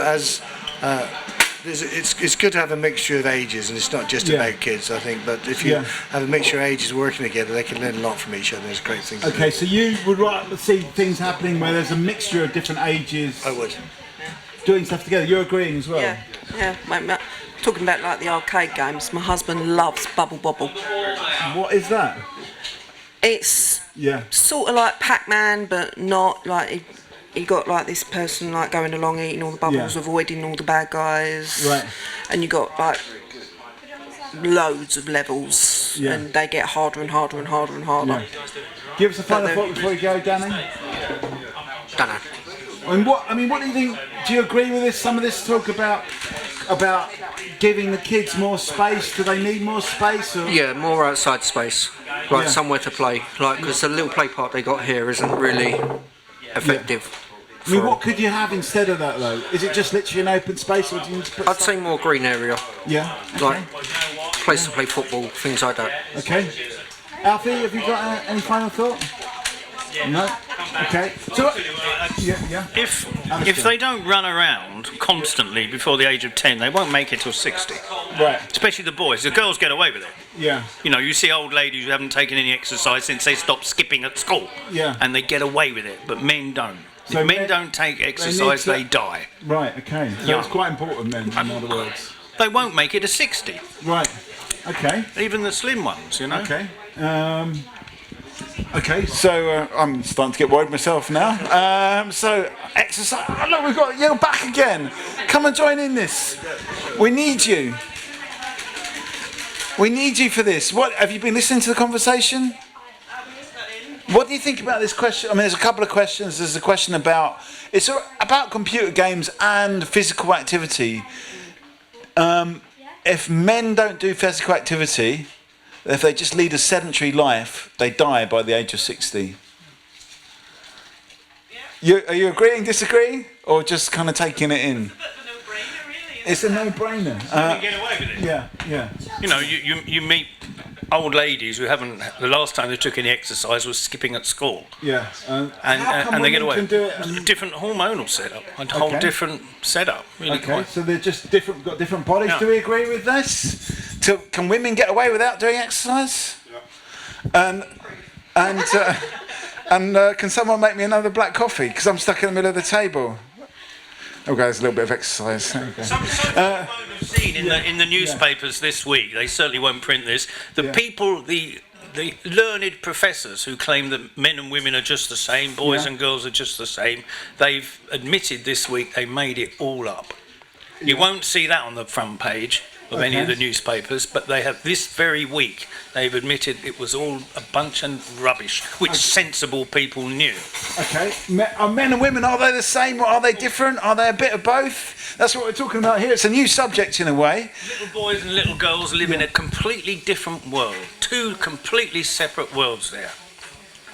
it's good to have a mixture of ages, and it's not just about kids, I think. But if you have a mixture of ages working together, they can learn a lot from each other. There's great things. Okay, so you would rather see things happening where there's a mixture of different ages. I would. Doing stuff together. You're agreeing as well. Yeah. Talking about like the arcade games, my husband loves Bubble Bobble. What is that? It's sort of like Pac-Man, but not like you got like this person like going along eating all the bubbles, avoiding all the bad guys. Right. And you got like loads of levels, and they get harder and harder and harder and harder. Yeah. Give us a final thought before you go, Danny. Dunno. And what do you think? Do you agree with this? Some of this talk about giving the kids more space. Do they need more space? Or? Yeah, more outside space, like somewhere to play. Like because the little play park they got here isn't really effective. I mean, what could you have instead of that though? Is it just literally an open space, or do you need to put? I'd say more green area. Yeah. Okay. Like place to play football, things like that. Okay. Alfie, have you got any final thought? No. Okay. So, If if they don't run around constantly before the age of 10, they won't make it till 60. Right. Especially the boys. The girls get away with it. Yeah. You know, you see old ladies who haven't taken any exercise since they stopped skipping at school. Yeah. And they get away with it, but men don't. So if men don't take exercise, they die. Right, okay. So it's quite important then, in other words. They won't make it to 60. Right, okay. Even the slim ones, you know. Okay. Okay, so I'm starting to get worried myself now. So exercise. Oh, look, we've got you back again. Come and join in this. We need you. We need you for this. What have you been listening to the conversation? What do you think about this question? I mean, there's a couple of questions. There's a question about it's about computer games and physical activity. If men don't do physical activity, if they just lead a sedentary life, they die by the age of 60. Are you agreeing, disagreeing, or just kind of taking it in? It's a no-brainer. You get away with it. Yeah. You know, you meet old ladies who haven't. The last time they took any exercise was skipping at school. Yeah. And they get away. Can do it different hormonal setup, a whole different setup. Really okay, so they're just different. Got different bodies. Yeah. Do we agree with this? Can women get away without doing exercise? Yeah. And can someone make me another black coffee? Because I'm stuck in the middle of the table. Okay, there's a little bit of exercise. Okay. Some people won't have seen in the newspapers this week. They certainly won't print this. People, the learned professors who claim that men and women are just the same, boys and girls are just the same, they've admitted this week they made it all up. You won't see that on the front page of any of the newspapers, but they have this very week they've admitted it was all a bunch of rubbish, which sensible people knew. Okay, are men and women, are they the same or are they different? Are they a bit of both? That's what we're talking about here. It's a new subject in a way. Little boys and little girls live in a completely different world. Two completely separate worlds there.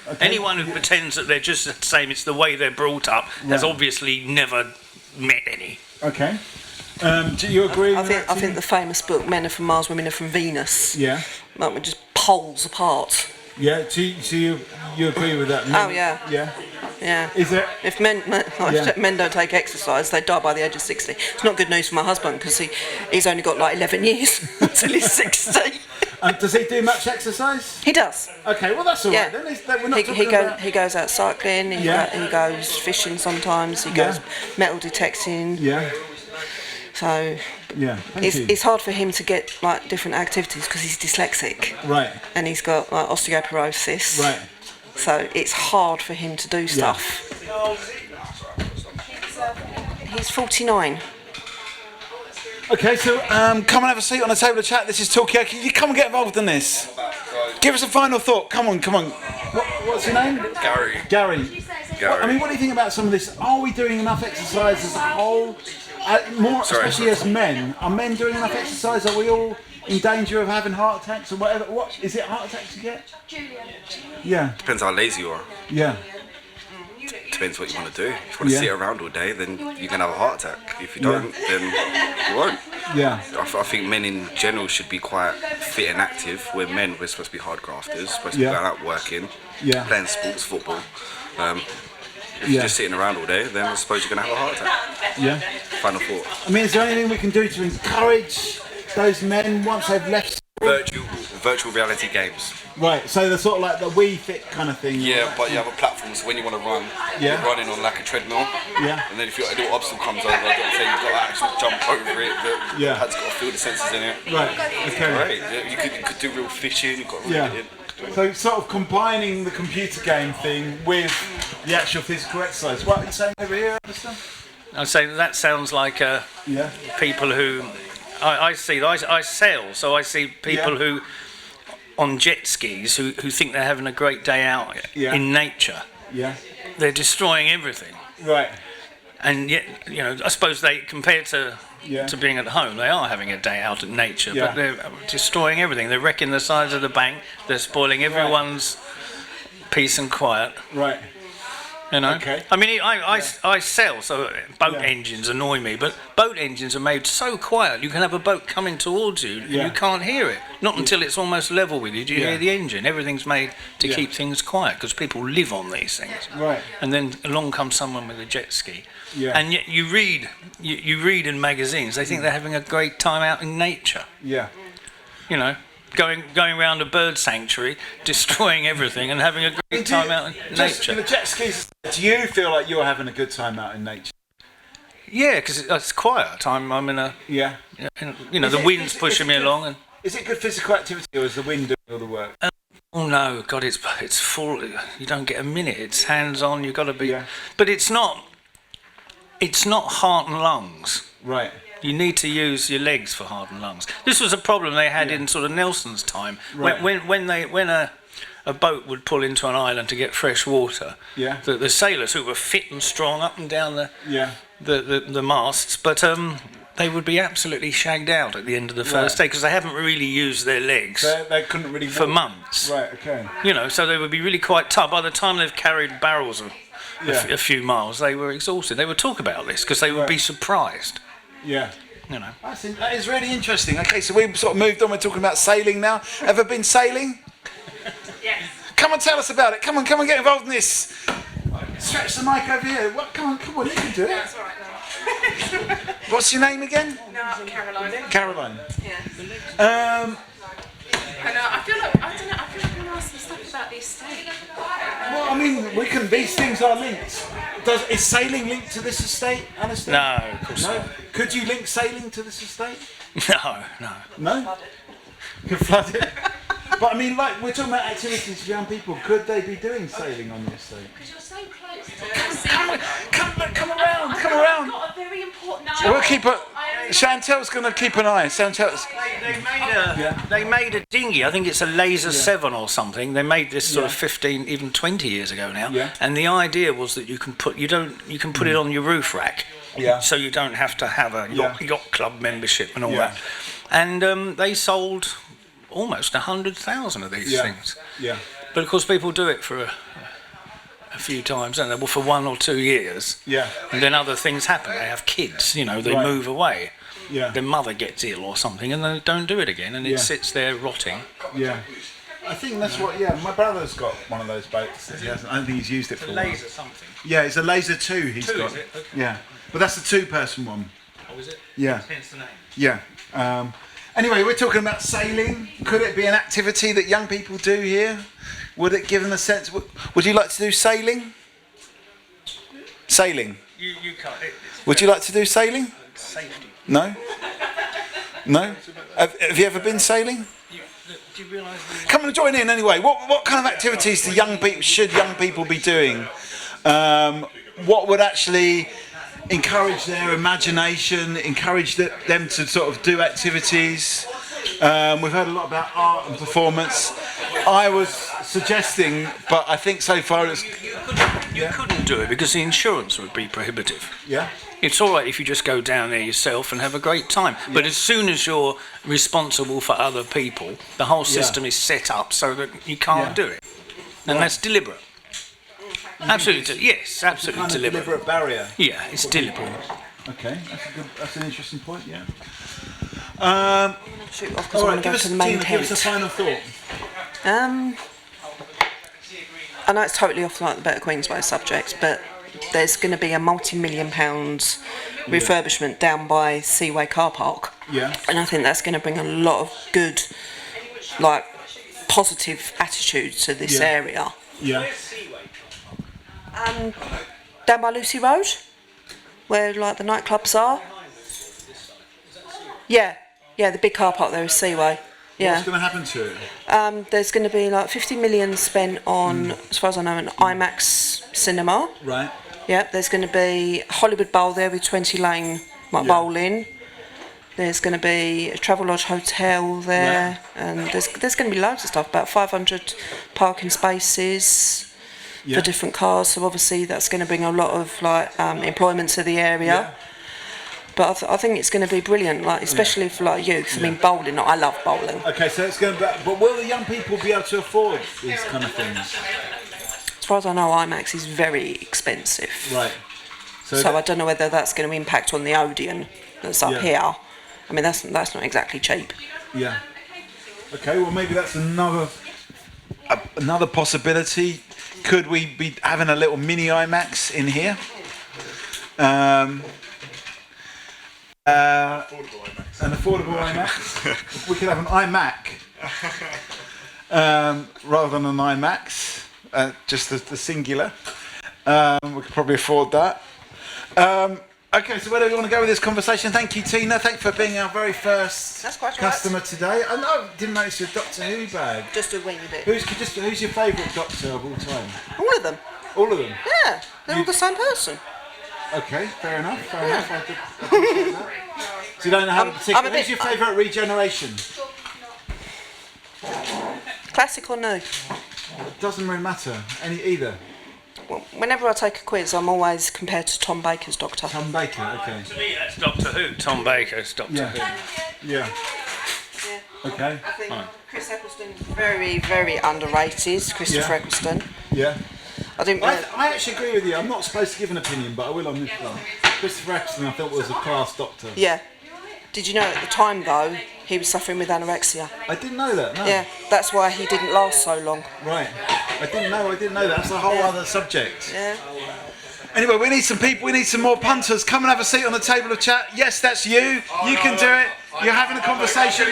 Okay. Anyone who pretends that they're just the same, it's the way they're brought up, has obviously never met any. Okay. Do you agree? I think the famous book "Men Are From Mars, Women Are From Venus." Yeah. Like we're just poles apart. Yeah. So you agree with that? Oh yeah. Yeah. Yeah. Is it? If men don't take exercise, they die by the age of 60. It's not good news for my husband because he's only got like 11 years until he's 60. Does he do much exercise? He does. Okay, well that's all right then. We're not he goes out cycling. He goes fishing sometimes. He goes metal detecting. Yeah. So it's hard for him to get like different activities because he's dyslexic. Right. And he's got like osteoporosis. Right. So it's hard for him to do stuff. He's 49. Okay, so come and have a seat on the table of chat. This is Talkaoke. You come and get involved in this. Give us a final thought. Come on. What's your name? Gary. I mean, what do you think about some of this? Are we doing enough exercise as a whole? Especially as men. Are men doing enough exercise? Are we all in danger of having heart attacks or whatever? What is it? Heart attacks you get? Yeah. Depends how lazy you are. Yeah. Depends what you want to do. If you want to sit around all day, then you're gonna have a heart attack. If you don't, then you won't. Yeah. I think men in general should be quite fit and active. We're men, we're supposed to be hard grafters, supposed to be going out working, playing sports, football. If you're just sitting around all day, then I suppose you're going to have a heart attack. Yeah. Final thought. I mean, is there anything we can do to encourage those men once they've left? Virtual reality games. Right, so they're sort of like the Wii Fit kind of thing. Yeah, but you have a platform, so when you want to run, you're running on like a treadmill. Yeah. And then if a little obstacle comes over, you've got to actually jump over it. The pad's got to feel the sensors in it. Right, okay. Right, you could do real fishing, you've got to reel it in. So sort of combining the computer game thing with the actual physical exercise. What are you saying over here, Alistair? I'm saying that sounds like people who I sail, so I see people who on jet skis who think they're having a great day out in nature. Yeah. They're destroying everything. Right. And yet, I suppose they compared to being at home, they are having a day out in nature, but they're destroying everything. They're wrecking the sides of the bank. They're spoiling everyone's peace and quiet. Right. You know. Okay. I mean, I sell, so boat engines annoy me, but boat engines are made so quiet. You can have a boat coming towards you, and you can't hear it. Not until it's almost level with you do you hear the engine. Everything's made to keep things quiet because people live on these things. Right. And then along comes someone with a jet ski. Yeah. And yet you read in magazines, they think they're having a great time out in nature. Yeah. You know. Going around a bird sanctuary, destroying everything, and having a great time out in nature. The jet skis. Do you feel like you're having a good time out in nature? Yeah, because it's quiet. I'm in a the wind's pushing me along. And is it good physical activity, or is the wind doing all the work? Oh no, God, it's full. You don't get a minute. It's hands on. You've got to be. But it's not heart and lungs. Right. You need to use your legs for heart and lungs. This was a problem they had in sort of Nelson's time. Right. When a boat would pull into an island to get fresh water, the sailors who were fit and strong up and down the masts, but they would be absolutely shagged out at the end of the first day because they haven't really used their legs. They couldn't really for months. Right. Okay. You know, so they would be really quite tough. By the time they've carried barrels of a few miles, they were exhausted. They would talk about this because they would be surprised. Yeah. You know. That is really interesting. Okay, so we've sort of moved on. We're talking about sailing now. Ever been sailing? Yes. Come and tell us about it. Come on, get involved in this. Stretch the mic over here. Come on, you can do it. That's all right then. What's your name again? No, Caroline. Caroline. Yeah. I feel like I want to ask some stuff about the estate. Well, I mean, these things are linked. Is sailing linked to this estate, Alistair? No, of course not. Could you link sailing to this estate? No. Could flood it. But I mean, like, we're talking about activities for young people. Could they be doing sailing on the estate? Because you're so close to it. Come around. I've got a very important job. We'll keep Chantel's going to keep an eye. They made a dinghy. I think it's a Laser 7 or something. They made this sort of 15, even 20 years ago now. Yeah. And the idea was that you can put it on your roof rack. Yeah. So you don't have to have a yacht club membership and all that. And they sold almost 100,000 of these things. Yeah. But of course, people do it for a few times, don't they? Well, for 1 or 2 years. Yeah. And then other things happen. They have kids. You know, they move away. Yeah. Their mother gets ill or something, and they don't do it again, and it sits there rotting. Yeah. I think that's what. Yeah, my brother's got one of those boats. That he hasn't. I don't think he's used it for. Laser something. Yeah, it's a Laser 2. He's got. Is it? Okay. Yeah, but that's the 2-person one. Oh, is it? Yeah. Hence the name. Yeah. Anyway, we're talking about sailing. Could it be an activity that young people do here? Would it give them a sense? Would you like to do sailing? Sailing. You can't. Would you like to do sailing? Safety. No. No. Have you ever been sailing? Do you realise? Come and join in anyway. What kind of activities should young people be doing? What would actually encourage their imagination, encourage them to sort of do activities? We've heard a lot about art and performance. I was suggesting, but I think so far it's... You couldn't do it because the insurance would be prohibitive. Yeah? It's all right if you just go down there yourself and have a great time. Yeah. But as soon as you're responsible for other people, the whole system is set up so that you can't do it. And that's deliberate. Absolutely, yes, absolutely kind of deliberate barrier. Yeah, it's deliberate. Okay, that's an interesting point. Yeah. All right, give us a final thought. I know it's totally off like the Better Queensway subject, but there's going to be a multi-million-pound refurbishment down by Seaway Car Park. Yeah. And I think that's going to bring a lot of good, like, positive attitude to this area. Yeah. Down by Lucy Road, where like the nightclubs are. Yeah, the big car park there is Seaway. Yeah. What's going to happen to it? There's going to be like 50 million spent on, as far as I know, an IMAX cinema. Right. Yeah. There's going to be a Hollywood Bowl there with 20-lane bowling. There's going to be a Travelodge hotel there, and there's going to be loads of stuff. About 500 parking spaces. For different cars, so obviously that's going to bring a lot of like employment to the area. Yeah. But I think it's going to be brilliant, like especially for like youth. I mean, bowling. I love bowling. Okay, so it's going to be. But will the young people be able to afford these kind of things? as far as I know, IMAX is very expensive. Right. So I don't know whether that's going to impact on the Odeon that's up here. I mean, that's not exactly cheap. Yeah. Okay, well maybe that's another possibility. Could we be having a little mini IMAX in here? An affordable IMAX. We could have an iMac rather than an IMAX, just the singular. We could probably afford that. Okay, so where do we want to go with this conversation? Thank you, Tina. Thanks for being our very first customer today. I didn't notice your Doctor Who bag. Just a wee bit. Who's your favourite Doctor of all time? All of them. All of them? Yeah, they're all the same person. Okay, fair enough. I appreciate that. So you don't have a particular... Who's your favourite regeneration? Classic or new? It doesn't really matter. Either. Well, whenever I take a quiz, I'm always compared to Tom Baker's Doctor. Tom Baker, okay. To me, that's Doctor Who. Tom Baker's Doctor Who. Yeah. Okay. I think Chris Eccleston is very, very underrated. Christopher Eccleston. Yeah. I actually agree with you. I'm not supposed to give an opinion, but I will on this one. Christopher Eccleston, I thought was a class doctor. Yeah. Did you know at the time though he was suffering with anorexia? I didn't know that. No. Yeah, that's why he didn't last so long. Right. I didn't know that. That's a whole other subject. Yeah. Anyway, we need some people. We need some more punters. Come and have a seat on the table of chat. Yes, that's you. You can do it. You're having a conversation.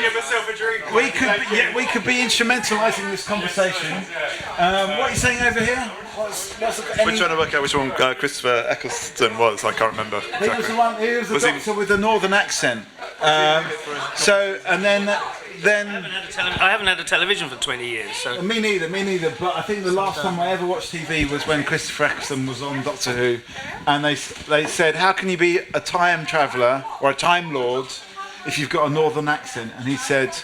We could be instrumentalising this conversation. What are you saying over here? We're trying to work out which one Christopher Eccleston was. I can't remember. He was the one. He was the doctor with the northern accent. I haven't had a television for 20 years. So. Me neither. But I think the last time I ever watched TV was when Christopher Eccleston was on Doctor Who, and they said, "How can you be a time traveller or a time lord if you've got a northern accent?" And he said,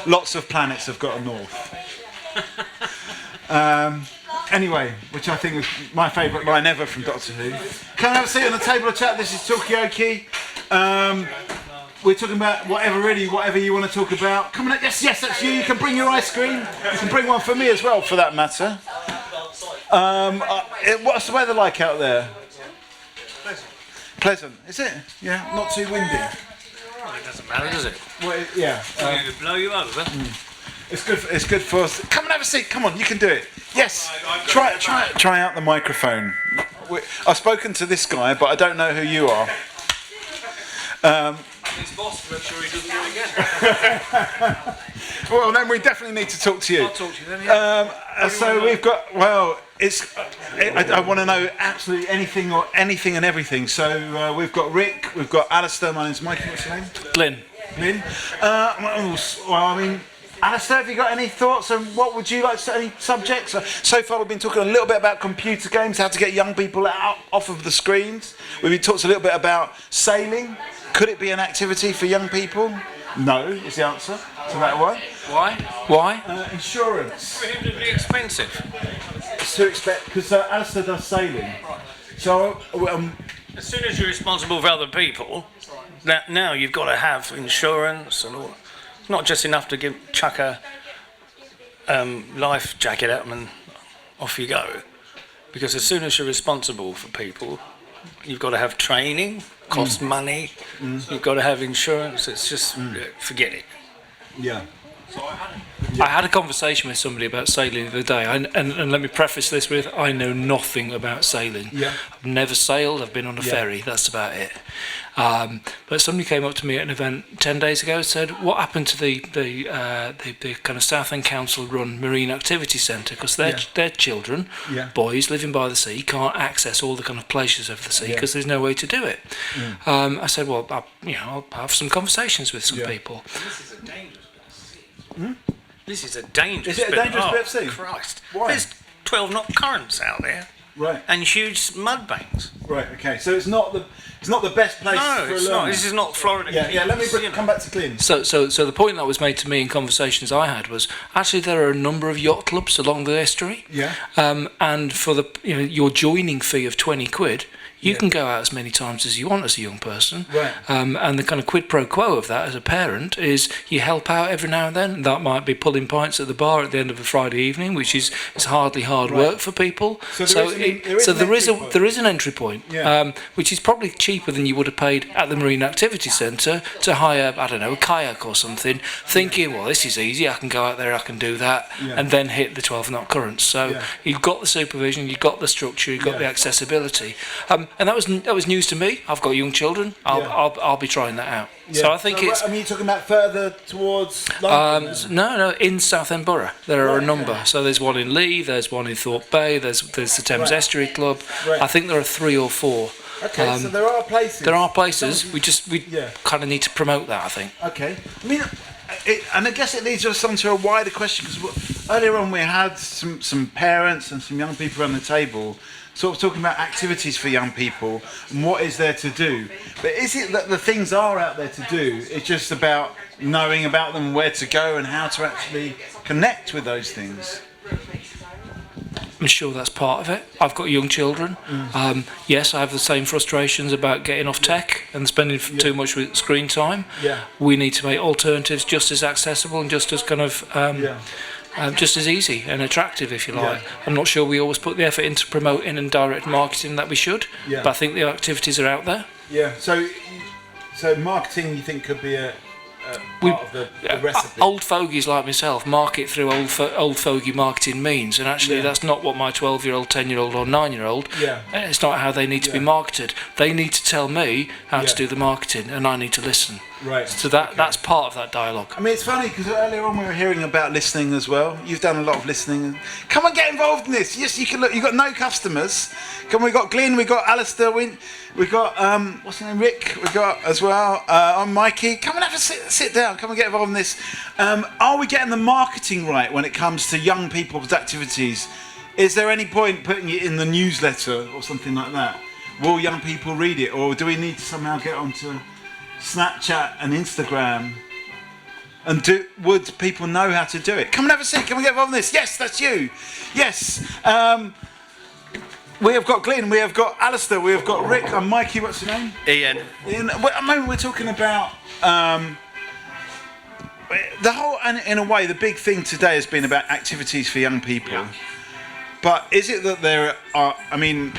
"Lots of planets have got a north." Anyway, which I think was my favourite line ever from Doctor Who. Come and have a seat on the table of chat. This is Talkaoke. We're talking about whatever you want to talk about. Come on, yes, that's you. You can bring your ice cream. You can bring one for me as well, for that matter. What's the weather like out there? Pleasant. Is it? Yeah, not too windy. Well, it doesn't matter, does it? Well, yeah. It'll blow you over. It's good for us. Come and have a seat. Come on, you can do it. Yes. Try out the microphone. I've spoken to this guy, but I don't know who you are. His boss to make sure he doesn't do it again. Well, then we definitely need to talk to you. I'll talk to you then, yeah. So we've got, I want to know absolutely anything and everything. So we've got Rick, we've got Alistair, my name's Mikey, what's your name? Glyn. Alistair, have you got any thoughts on what would you like to any subjects? So far we've been talking a little bit about computer games, how to get young people off of the screens. We've talked a little bit about sailing. Could it be an activity for young people? No, is the answer to that one. Why? Insurance. Prohibitively expensive. It's too expensive, because Alistair does sailing. So, as soon as you're responsible for other people, now you've got to have insurance and all. It's not just enough to chuck a life jacket at them and off you go. Because as soon as you're responsible for people, you've got to have training, costs money, you've got to have insurance. It's just, forget it. Yeah. I had a conversation with somebody about sailing the other day, and let me preface this with, I know nothing about sailing. Yeah. I've never sailed, I've been on a ferry, that's about it. But somebody came up to me at an event 10 days ago and said, what happened to the kind of Southend Council run Marine Activity Centre? Because their children, boys living by the sea, can't access all the kind of pleasures of the sea because there's no way to do it. I said, well, I'll have some conversations with some people. This is a dangerous bit. Is it a dangerous bit of sea? Christ. Why? There's 12 knot currents out there. Right. And huge mud banks. Right, okay. So it's not the best place for a learner. Not. This is not Florida. Let me come back to Glyn. So the point that was made to me in conversations I had was, actually there are a number of yacht clubs along the estuary. Yeah. And for the your joining fee of £20, You can go out as many times as you want as a young person. Right. And the kind of quid pro quo of that as a parent is you help out every now and then. That might be pulling pints at the bar at the end of a Friday evening, which is hardly hard work for people. So there is an entry point, Yeah. which is probably cheaper than you would have paid at the Marine Activity Centre to hire, I don't know, a kayak or something, thinking, well, this is easy, I can go out there, I can do that, and then hit the 12 knot currents. So you've got the supervision, you've got the structure, you've got the accessibility, and that was news to me. I've got young children. I'll be trying that out. So I think it's. I mean, you're talking about further towards London? No, in Southend Borough there are a number. So there's one in Lee, there's one in Thorpe Bay, there's the Thames Estuary Club. Right. I think there are 3 or 4. Okay, so there are places. There are places. We kind of need to promote that, I think. Okay. I mean, and I guess it leads us on to a wider question, because earlier on we had some parents and some young people around the table sort of talking about activities for young people and what is there to do. But is it that the things are out there to do? It's just about knowing about them, where to go and how to actually connect with those things? I'm sure that's part of it. I've got young children. Yes, I have the same frustrations about getting off tech and spending too much with screen time. We need to make alternatives just as accessible and just as kind of just as easy and attractive, if you like. I'm not sure we always put the effort into promoting and direct marketing that we should, but I think the activities are out there. Yeah. So marketing, you think, could be a part of the recipe? Old fogies like myself market through old fogey marketing means, and actually that's not what my 12-year-old, 10-year-old or 9-year-old, it's not how they need to be marketed. They need to tell me how to do the marketing, and I need to listen. Right. So that's part of that dialogue. I mean, it's funny because earlier on we were hearing about listening as well. You've done a lot of listening. Come and get involved in this. Yes, you can. Look, you've got no customers. We got Glyn, we got Alistair, we got what's his name, Rick. We got as well. I'm Mikey. Come and have a sit down. Come and get involved in this. Are we getting the marketing right when it comes to young people's activities? Is there any point putting it in the newsletter or something like that? Will young people read it, or do we need to somehow get onto Snapchat and Instagram? And would people know how to do it? Come and have a seat. Come and get involved in this. Yes, that's you. Yes. We have got Glyn. We have got Alistair. We have got Rick and Mikey. What's your name? Ian. Ian. At the moment we're talking about the whole, and in a way, the big thing today has been about activities for young people. Yeah. But is it that there are? I mean,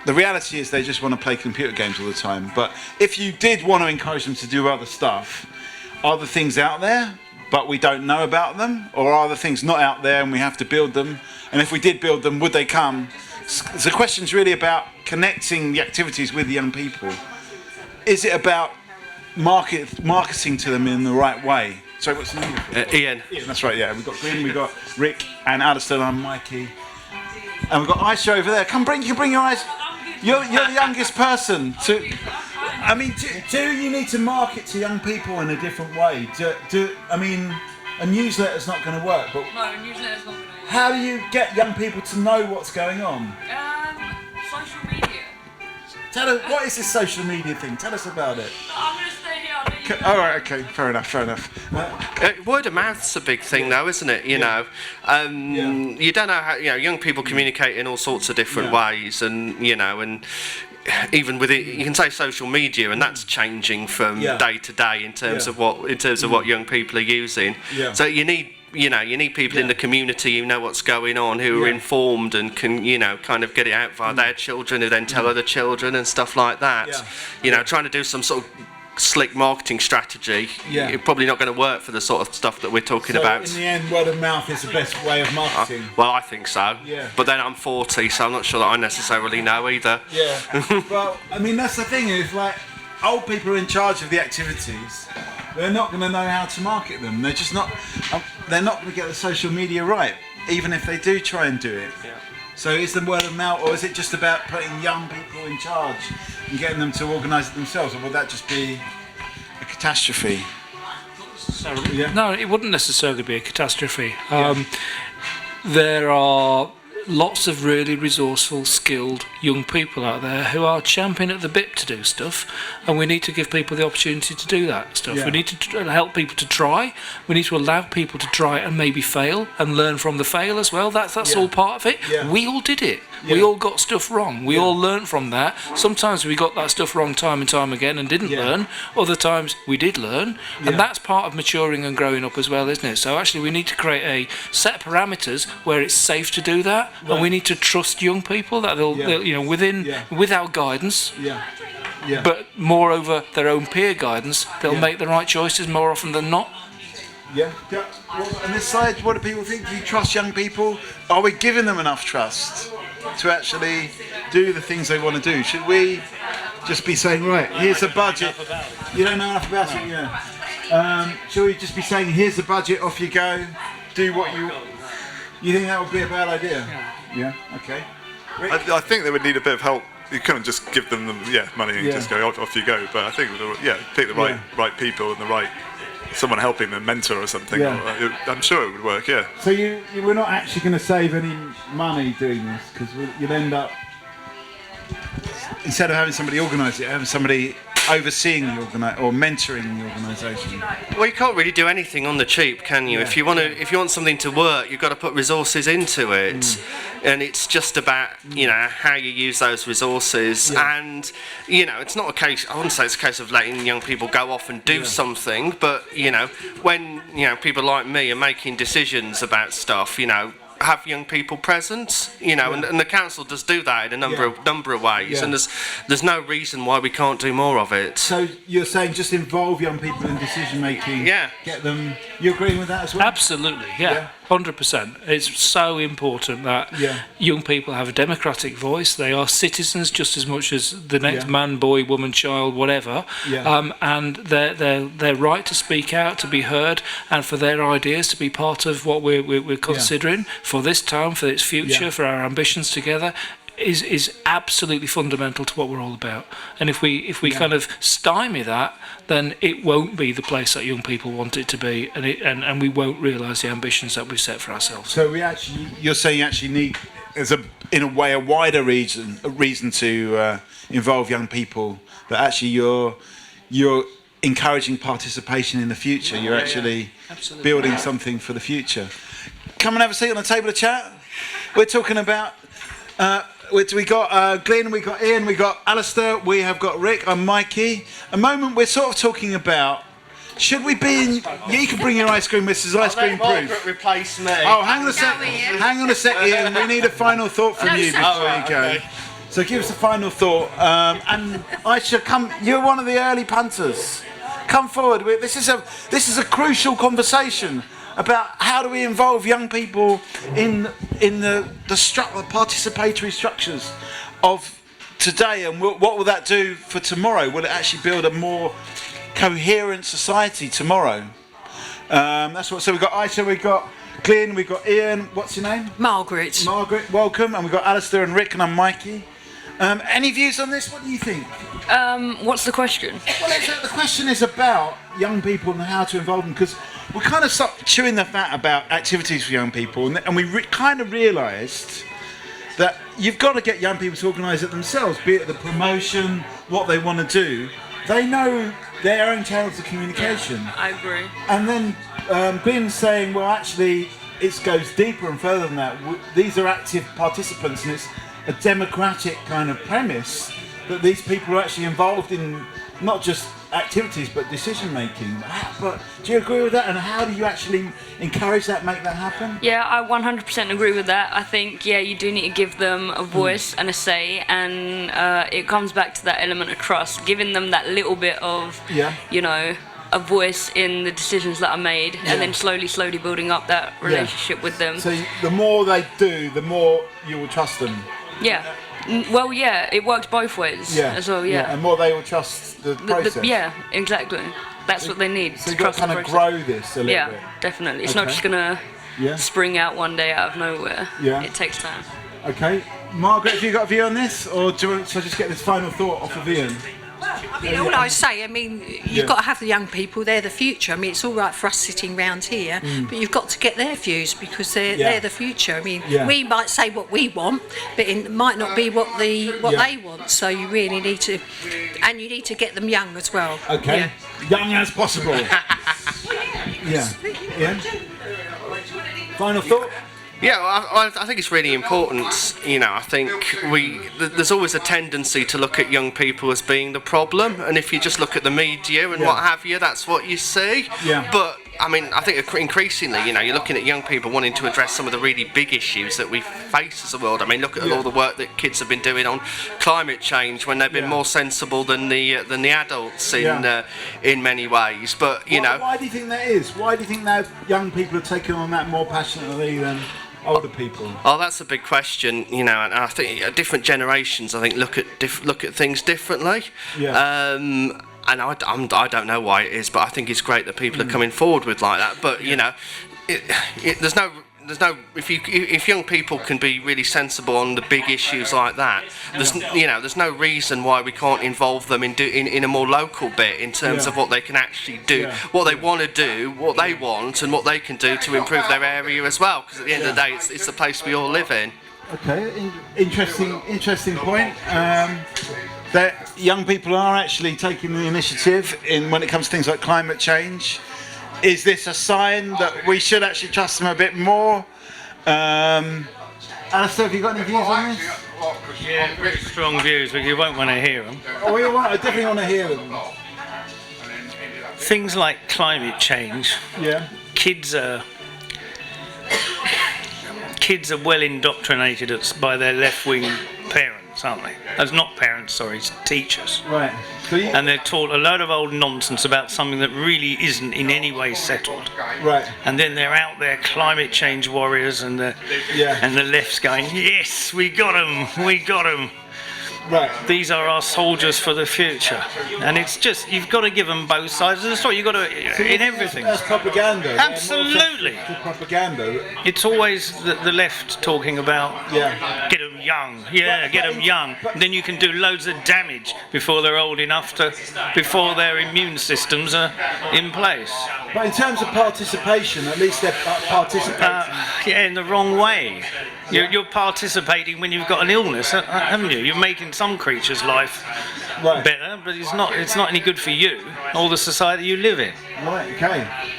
the reality is they just want to play computer games all the time. But if you did want to encourage them to do other stuff, are the things out there, but we don't know about them? Or are the things not out there and we have to build them? And if we did build them, would they come? So the question's really about connecting the activities with young people. Is it about marketing to them in the right way? Sorry, what's the name? Ian. Ian, that's right, yeah. We've got Glyn, we've got Rick and Alistair and Mikey. And we've got Aisha over there. You can bring your eyes. You're the youngest person. I mean, do you need to market to young people in a different way? I mean, a newsletter's not going to work, but No, a newsletter's not going to work. How do you get young people to know what's going on? Social media. Tell us, what is this social media thing? Tell us about it. I'm going to stay here. All right, okay, fair enough. Word of mouth's a big thing now, isn't it? You know, you don't know how, young people communicate in all sorts of different ways, and and even with it, you can say social media, and that's changing from day to day in terms of what young people are using. So you need people in the community who know what's going on, who are informed and can, kind of get it out via their children, who then tell other children and stuff like that. Trying to do some sort of slick marketing strategy, it's probably not going to work for the sort of stuff that we're talking about. In the end, word of mouth is the best way of marketing. Well, I think so. But then I'm 40, so I'm not sure that I necessarily know either. Well, I mean, that's the thing, is like, old people are in charge of the activities. They're not going to know how to market them. They're just not. They're not going to get the social media right, even if they do try and do it. So is the word of mouth, or is it just about putting young people in charge and getting them to organise it themselves, or would that just be a catastrophe? No, it wouldn't necessarily be a catastrophe. There are lots of really resourceful, skilled young people out there who are champing at the bit to do stuff, and we need to give people the opportunity to do that stuff. Yeah. We need to help people to try. We need to allow people to try and maybe fail and learn from the fail as well. That's all part of it. Yeah. We all did it. We all got stuff wrong. We all learnt from that. Sometimes we got that stuff wrong time and time again and didn't learn. Other times we did learn. And that's part of maturing and growing up as well, isn't it? So actually we need to create a set of parameters where it's safe to do that. Right. And we need to trust young people that they'll without guidance. Yeah. But moreover, their own peer guidance, they'll make the right choices more often than not. Yeah. Well, on this side, what do people think? Do you trust young people? Are we giving them enough trust to actually do the things they want to do? Should we just be saying, right, here's a budget? You don't know enough about it, yeah. Should we just be saying, here's the budget, off you go, do what you... You think that would be a bad idea? Yeah. Okay. I think they would need a bit of help. You couldn't just give them money and just go off you go. But I think pick the right people and the right someone helping them, mentor or something. Yeah. I'm sure it would work. Yeah. So we're not actually going to save any money doing this, because you'll end up, instead of having somebody organise it, having somebody overseeing the or mentoring the organisation. Well, you can't really do anything on the cheap, can you? Yeah. If you want something to work, you've got to put resources into it, and it's just about how you use those resources. And it's not a case. I wouldn't say it's a case of letting young people go off and do something, but when people like me are making decisions about stuff, have young people present, and the council does do that in a number of ways, and there's no reason why we can't do more of it. So you're saying just involve young people in decision making, get them. You agreeing with that as well? Absolutely, yeah. 100%. It's so important that young people have a democratic voice. They are citizens just as much as the next man, boy, woman, child, whatever. And their right to speak out, to be heard, and for their ideas to be part of what we're considering for this town, for its future, for our ambitions together, is absolutely fundamental to what we're all about. And if we kind of stymie that, then it won't be the place that young people want it to be, and we won't realise the ambitions that we've set for ourselves. So you're saying you actually need, in a way, a wider reason to involve young people. That actually you're encouraging participation in the future. You're actually building something for the future. Come and have a seat on the table of chat. We're talking about. We got Glenn, we got Ian, we got Alistair, we have got Rick, I'm Mikey. A moment we're sort of talking about, should we be in... You can bring your ice cream, this is ice cream proof. Replace me. Oh, hang on a sec, Ian, we need a final thought from you before you go. So give us a final thought. And Aisha, come, you're one of the early punters. Come forward, this is a crucial conversation about how do we involve young people in the participatory structures of today, and what will that do for tomorrow? Will it actually build a more coherent society tomorrow? That's what. So we've got Aisha, we've got Glenn, we've got Ian. What's your name? Margaret. Margaret, welcome. And we've got Alistair and Rick, and I'm Mikey. Any views on this? What do you think? What's the question? Well, the question is about young people and how to involve them, because we kind of stopped chewing the fat about activities for young people, and we kind of realised that you've got to get young people to organise it themselves, be it the promotion, what they want to do. They know their own channels of communication. Yeah, I agree. And then Glenn's saying, well, actually, it goes deeper and further than that. These are active participants, and it's a democratic kind of premise that these people are actually involved in not just activities but decision making. But do you agree with that, and how do you actually encourage that, make that happen? Yeah, I 100% agree with that. I think you do need to give them a voice and a say, and it comes back to that element of trust, giving them that little bit of a voice in the decisions that are made, and then slowly building up that relationship with them. So the more they do, the more you will trust them. Yeah. Well, it works both ways as well, and more they will trust the process. Yeah, exactly. That's what they need. So you've got to kind of grow this a little bit. Yeah, definitely. It's not just going to spring out one day out of nowhere. Yeah. It takes time. Okay. Margaret, have you got a view on this? Or should I just get this final thought off of Ian? I mean, all I say, I mean, you've got to have the young people. They're the future. I mean, it's all right for us sitting round here, but you've got to get their views because they're the future. I mean, we might say what we want, but it might not be what they want. So you really need to, and you need to get them young as well. Okay, young as possible. Yeah. Final thought. Yeah, I think it's really important. You know, I think there's always a tendency to look at young people as being the problem, and if you just look at the media and what have you, that's what you see. Yeah. But I mean, I think increasingly, you know, you're looking at young people wanting to address some of the really big issues that we face as a world. I mean, look at all the work that kids have been doing on climate change when they've been more sensible than the adults in many ways. But you know, why do you think that is? Why do you think that young people are taking on that more passionately than older people? Oh, that's a big question, you know, and I think different generations, I think, look at things differently. Yeah. And I don't know why it is, but I think it's great that people are coming forward with like that. But you know, there's no if young people can be really sensible on the big issues like that, there's no reason why we can't involve them in a more local bit in terms of what they can actually do, what they want to do, what they want, and what they can do to improve their area as well. Because at the end of the day, it's the place we all live in. Okay, interesting point. That young people are actually taking the initiative when it comes to things like climate change. Is this a sign that we should actually trust them a bit more? Alistair, have you got any views on this? Yeah, very strong views, but you won't want to hear them. Oh, I definitely want to hear them. Things like climate change. Yeah. Kids are well indoctrinated by their left-wing parents, aren't they? Not parents, sorry, teachers. Right. And they're taught a load of old nonsense about something that really isn't in any way settled. Right. And then they're out there, climate change warriors, and the left's going, yes, we got 'em. Right. These are our soldiers for the future, and it's just you've got to give them both sides of the story. You've got to in everything. That's propaganda. Absolutely. Propaganda. It's always the left talking about get them young. Yeah, get them young. Then you can do loads of damage before they're old enough before their immune systems are in place. But in terms of participation, at least they're participating. In the wrong way. You're participating when you've got an illness, haven't you? You're making some creature's life better, but it's not any good for you or the society you live in. Right.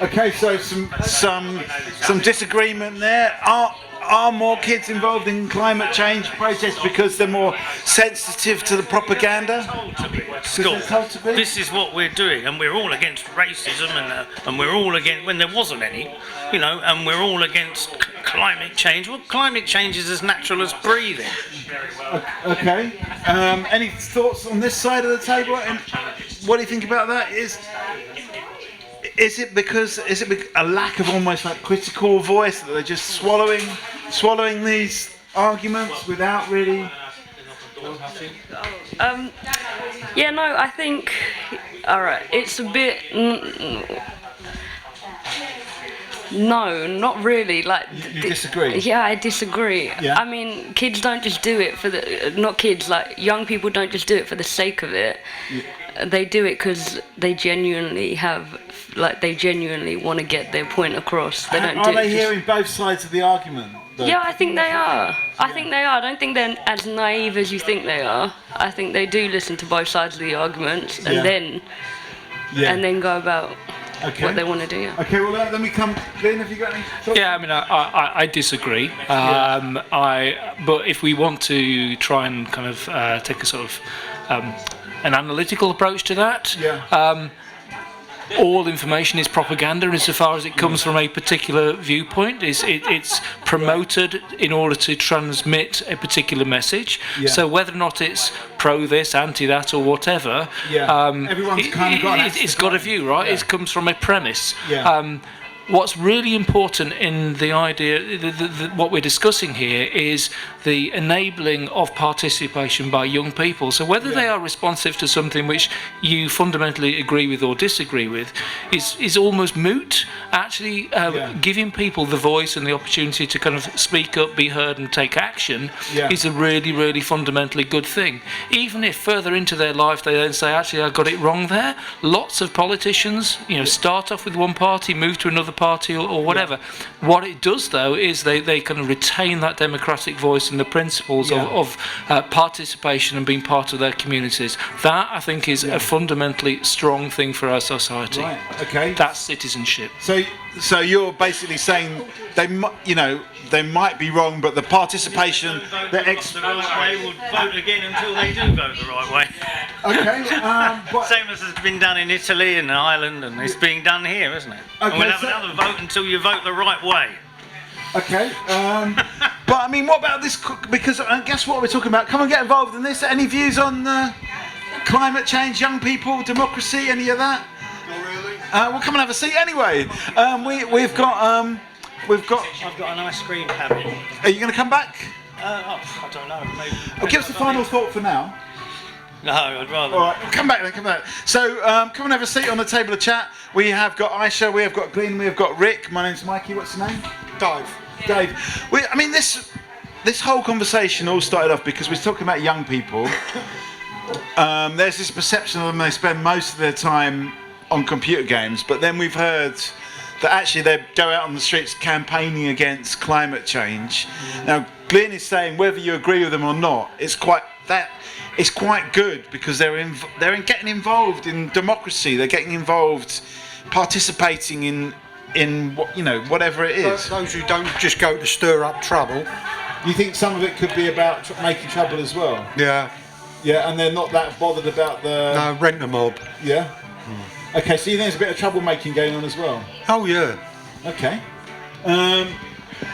Okay. So some disagreement there. Are more kids involved in climate change protests because they're more sensitive to the propaganda? School. This is what we're doing, and we're all against racism, and we're all against when there wasn't any, you know, and we're all against climate change. Well, climate change is as natural as breathing. Okay. Any thoughts on this side of the table? And what do you think about that? Is it a lack of almost like critical voice that they're just swallowing these arguments without really? I think. All right, it's a bit. No, not really. Like you disagree? Yeah, I disagree. Yeah. I mean, kids don't just do it for not kids. Like young people don't just do it for the sake of it. Yeah. They do it because they genuinely want to get their point across. They don't. Are they hearing both sides of the argument? Yeah, I think they are. I don't think they're as naive as you think they are. I think they do listen to both sides of the arguments and then go about what they want to do. Yeah. Okay, well let me come. Glenn, have you got any thoughts? Yeah, I mean, I disagree. But if we want to try and kind of take a sort of an analytical approach to that. All information is propaganda insofar as it comes from a particular viewpoint. It's promoted in order to transmit a particular message. So whether or not it's pro this, anti that, or whatever, everyone's kind of got it's got a view, right? It comes from a premise. what's really important in the idea, what we're discussing here, is the enabling of participation by young people. So whether they are responsive to something which you fundamentally agree with or disagree with is almost moot. Actually, giving people the voice and the opportunity to kind of speak up, be heard and take action is a really, really fundamentally good thing. Even if further into their life they then say, actually, I got it wrong there. Lots of politicians, start off with one party, move to another party or whatever. What it does, though, is they kind of retain that democratic voice and the principles of participation and being part of their communities. That, I think, is a fundamentally strong thing for our society. Right. Okay. That's citizenship. So you're basically saying they might be wrong, but the participation, the right way would vote again until they do vote the right way. Okay. Same as has been done in Italy and Ireland, and it's being done here, isn't it? Okay, and we'll have another vote until you vote the right way. Okay. But I mean, what about this? Because guess what we're talking about? Come and get involved in this. Any views on climate change, young people, democracy, any of that? Not really. Well, come and have a seat anyway. We've got. I've got an ice cream habit. Are you going to come back? I don't know. Maybe. Give us the final thought for now. No, I'd rather. All right, come back then, come back. So, come and have a seat on the table of chat. We have got Aisha, we have got Glyn, we have got Rick. My name's Mikey. What's your name? Dave. I mean, this whole conversation all started off because we're talking about young people. There's this perception of them, they spend most of their time on computer games, but then we've heard that actually they go out on the streets campaigning against climate change. Now, Glyn is saying whether you agree with them or not, it's quite good because they're getting involved in democracy. They're getting involved, participating in whatever it is. Those who don't just go to stir up trouble. You think some of it could be about making trouble as well? Yeah. Yeah, and they're not that bothered about the... No, rent a mob. Yeah? Okay, so you think there's a bit of troublemaking going on as well? Oh, yeah. Okay.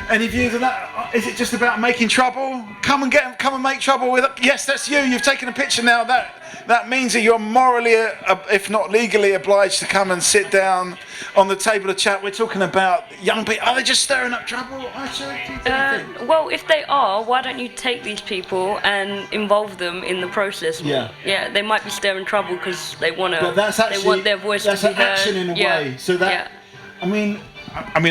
Any views on that? Is it just about making trouble? Come and make trouble with... Yes, that's you. You've taken a picture now. That means that you're morally, if not legally, obliged to come and sit down on the table of chat. We're talking about young people. Are they just stirring up trouble? Well, if they are, why don't you take these people and involve them in the process? Yeah. Yeah, they might be stirring trouble because they want But that's actually, they want their voice to be heard. That's action in a way. So that... I mean,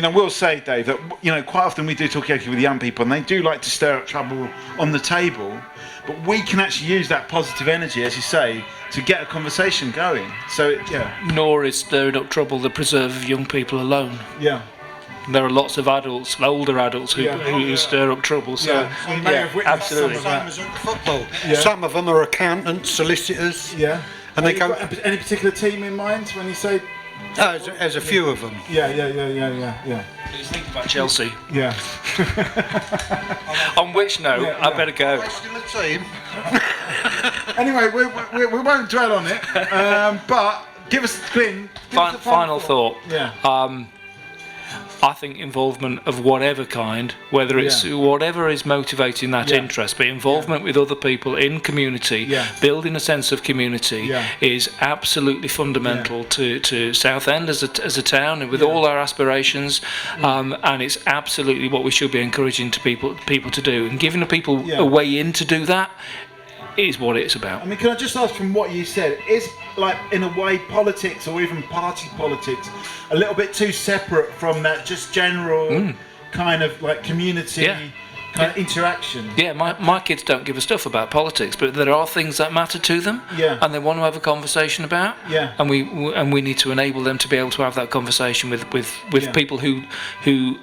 I will say, Dave, that quite often we do Talkaoke with young people, and they do like to stir up trouble on the table. But we can actually use that positive energy, as you say, to get a conversation going. So, yeah. Nor is stirring up trouble the preserve of young people alone. Yeah. There are lots of adults, older adults, who stir up trouble. So, absolutely. Same as at football. Yeah. Some of them are accountants, solicitors. Yeah. And they go. Any particular team in mind when you say? There's a few of them. Yeah. Please think about Chelsea. Yeah. On which note, I better go. Anyway, we won't dwell on it. But give us, Glyn. Final thought. Yeah. I think involvement of whatever kind, whether it's whatever is motivating that interest, but involvement with other people in community, building a sense of community is absolutely fundamental to Southend as a town and with all our aspirations, and it's absolutely what we should be encouraging to people to do, and giving the people a way in to do that is what it's about. I mean, can I just ask from what you said, is, like, in a way, politics or even party politics a little bit too separate from that just general kind of like community kind of interaction? Yeah, my kids don't give a stuff about politics, but there are things that matter to them, and they want to have a conversation about, and we need to enable them to be able to have that conversation with people who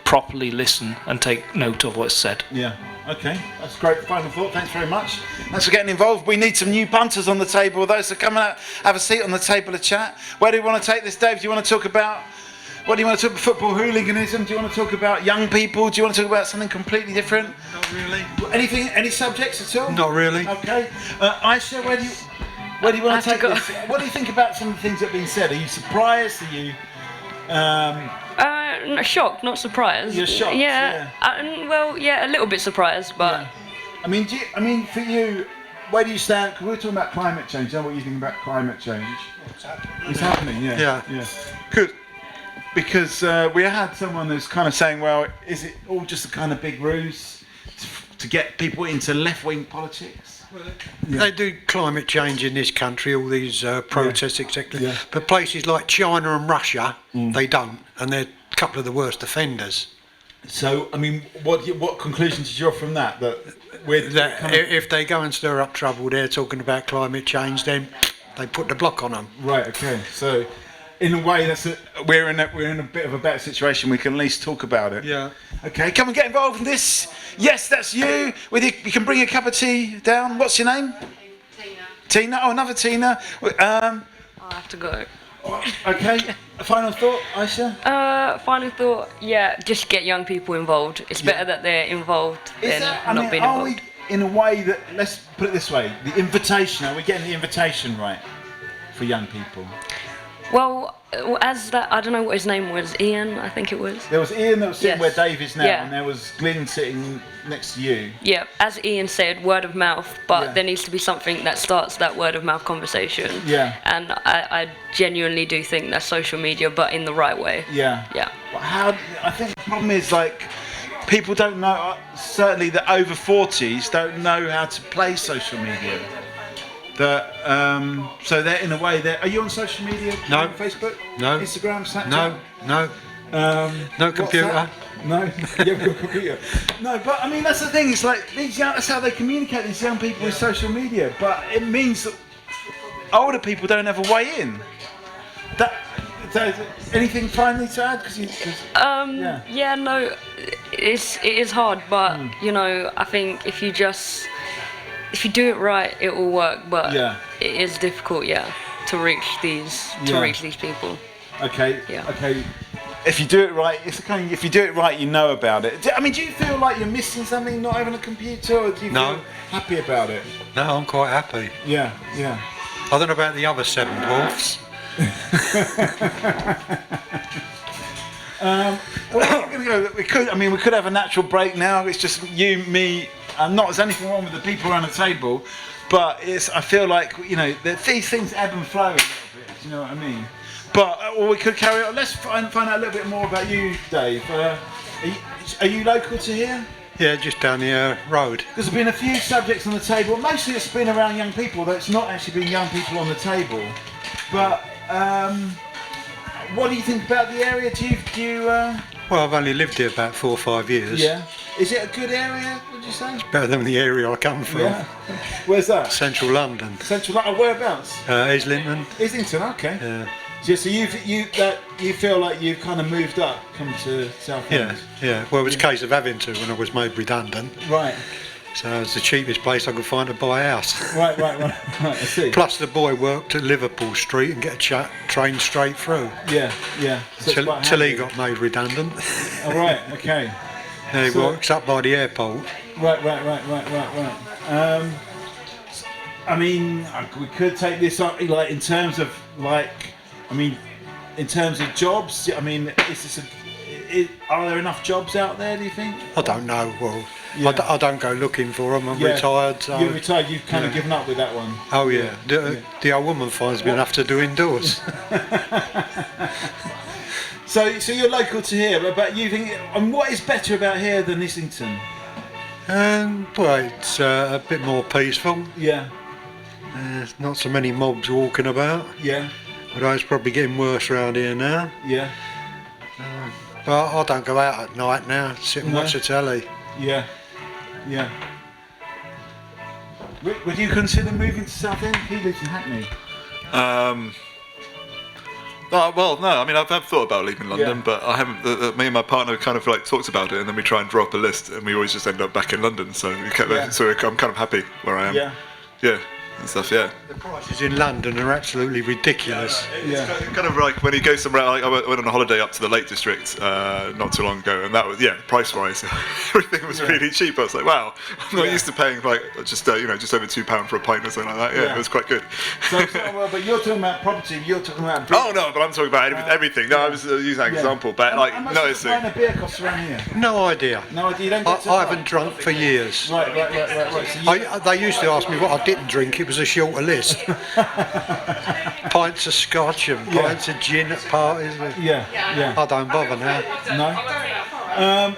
properly listen and take note of what's said. Yeah. Okay, that's a great final thought. Thanks very much. Thanks for getting involved. We need some new punters on the table, though, so come and have a seat on the table of chat. Where do you want to take this, Dave? Do you want to talk about... What do you want to talk about? Football hooliganism? Do you want to talk about young people? Do you want to talk about something completely different? Not really. Any subjects at all? Not really. Okay. Aisha, where do you want to take this? What do you think about some of the things that have been said? Are you surprised? Are you... Shocked, not surprised. You're shocked. Yeah. A little bit surprised, but. I mean, for you, where do you stand? Because we're talking about climate change. What you think about climate change? It's happening. It's happening. Yeah. Because because we had someone who's kind of saying, well, is it all just a kind of big ruse to get people into left-wing politics? They do climate change in this country, all these protests, etc. But places like China and Russia, they don't, and they're a couple of the worst offenders. So, I mean, what conclusions did you draw from that? That if they go and stir up trouble, they're talking about climate change, then they put the block on them. Right. Okay. So, in a way, we're in a bit of a better situation. We can at least talk about it. Yeah. Okay. Come and get involved in this. Yes, that's you. You can bring a cup of tea down. What's your name? Tina. Tina. Oh, another Tina. I'll have to go. Okay. A final thought, Aisha? Final thought, yeah, just get young people involved. It's better that they're involved than not being involved. Are we, in a way that, let's put it this way, the invitation, are we getting the invitation right for young people? Well, as that, I don't know what his name was, Ian, I think it was. There was Ian that was sitting where Dave is now, Yeah. and there was Glyn sitting next to you. Yeah, as Ian said, word of mouth, but there needs to be something that starts that word of mouth conversation. Yeah. And I genuinely do think that's social media, but in the right way. Yeah. Yeah. But I think the problem is, like, people don't know, certainly the over 40s don't know how to play social media. So they're in a way, are you on social media? No. Facebook? No. Instagram? Snapchat? No. No computer. No, you haven't got a computer. No, but I mean, that's the thing. It's like that's how they communicate, these young people with social media. But it means that older people don't have a way in. Anything finally to add? No, it is hard, but you know, I think if you do it right, it will work. But it is difficult, to reach these people. Okay. Yeah. Okay. If you do it right, if you do it right, you know about it. I mean, do you feel like you're missing something, not having a computer, or do you feel happy about it? No, I'm quite happy. Yeah. I don't know about the other 7 dwarfs. We could have a natural break now. It's just you, me, and there's anything wrong with the people around the table, but I feel like, you know, these things ebb and flow a little bit. Do you know what I mean? But we could carry on. Let's find out a little bit more about you, Dave. Are you local to here? Yeah, just down the road. There's been a few subjects on the table. Mostly it's been around young people, though it's not actually been young people on the table. But what do you think about the area? Do you? Well, I've only lived here about 4 or 5 years. Yeah. Is it a good area, would you say? Better than the area I come from. Yeah. Where's that? Central London. Central London. Whereabouts? Islington. Islington. Okay. Yeah. So you feel like you've kind of moved up, come to Southend. Yeah. Well, it was a case of having to when I was made redundant. Right. So it's the cheapest place I could find to buy a house. Right. I see. Plus, the boy worked at Liverpool Street and get a train straight through. Yeah. So till he got made redundant. Oh, right. Okay. Now he works up by the airport. Right. I mean, we could take this up, like, in terms of, like, in terms of jobs. I mean, are there enough jobs out there, do you think? I don't know. Well, I don't go looking for them. I'm retired. So you're retired. You've kind of given up with that one. Oh yeah. The old woman finds me enough to do indoors. So you're local to here, but you think, and what is better about here than Islington? Well, it's a bit more peaceful. Yeah. Not so many mobs walking about. Yeah. Although it's probably getting worse around here now. Yeah. But I don't go out at night now. Sit and watch the telly. Yeah. Would you consider moving to Southend? He lives in Hackney. Well, no. I mean, I've thought about leaving London, but I haven't. Me and my partner kind of like talked about it, and then we try and draw up a list, and we always just end up back in London. So I'm kind of happy where I am. Yeah. And stuff, yeah. The prices in London are absolutely ridiculous. It's kind of like when you go somewhere. Like I went on a holiday up to the Lake District not too long ago, and that was price-wise, everything was really cheap. I was like, wow, I'm not used to paying like just over £2 for a pint or something like that. Yeah, it was quite good. But you're talking about property. You're talking about. Oh no, but I'm talking about everything. No, I was using that example, but like how much noticing. does a beer cost around here? No idea. No idea. You don't get I haven't drunk for years. Right. So they used to ask me what I didn't drink. It was a shorter list. Pints of scotch and pints of gin at parties. Yeah. I don't bother now. No.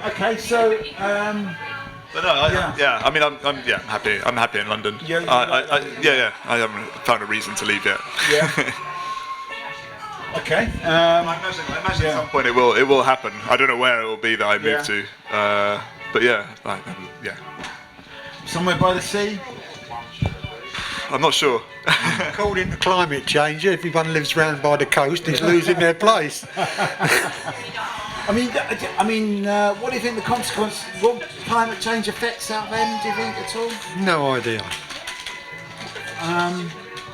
Okay, so. But no, I mean, I'm happy. I'm happy in London. I haven't found a reason to leave yet. Yeah. Okay. I imagine at some point it will happen. I don't know where it will be that I move to. But yeah. Somewhere by the sea. I'm not sure. According to climate change, everyone lives round by the coast is losing their place. I mean, what do you think the consequence? Will climate change affect Southend? Do you think at all? No idea.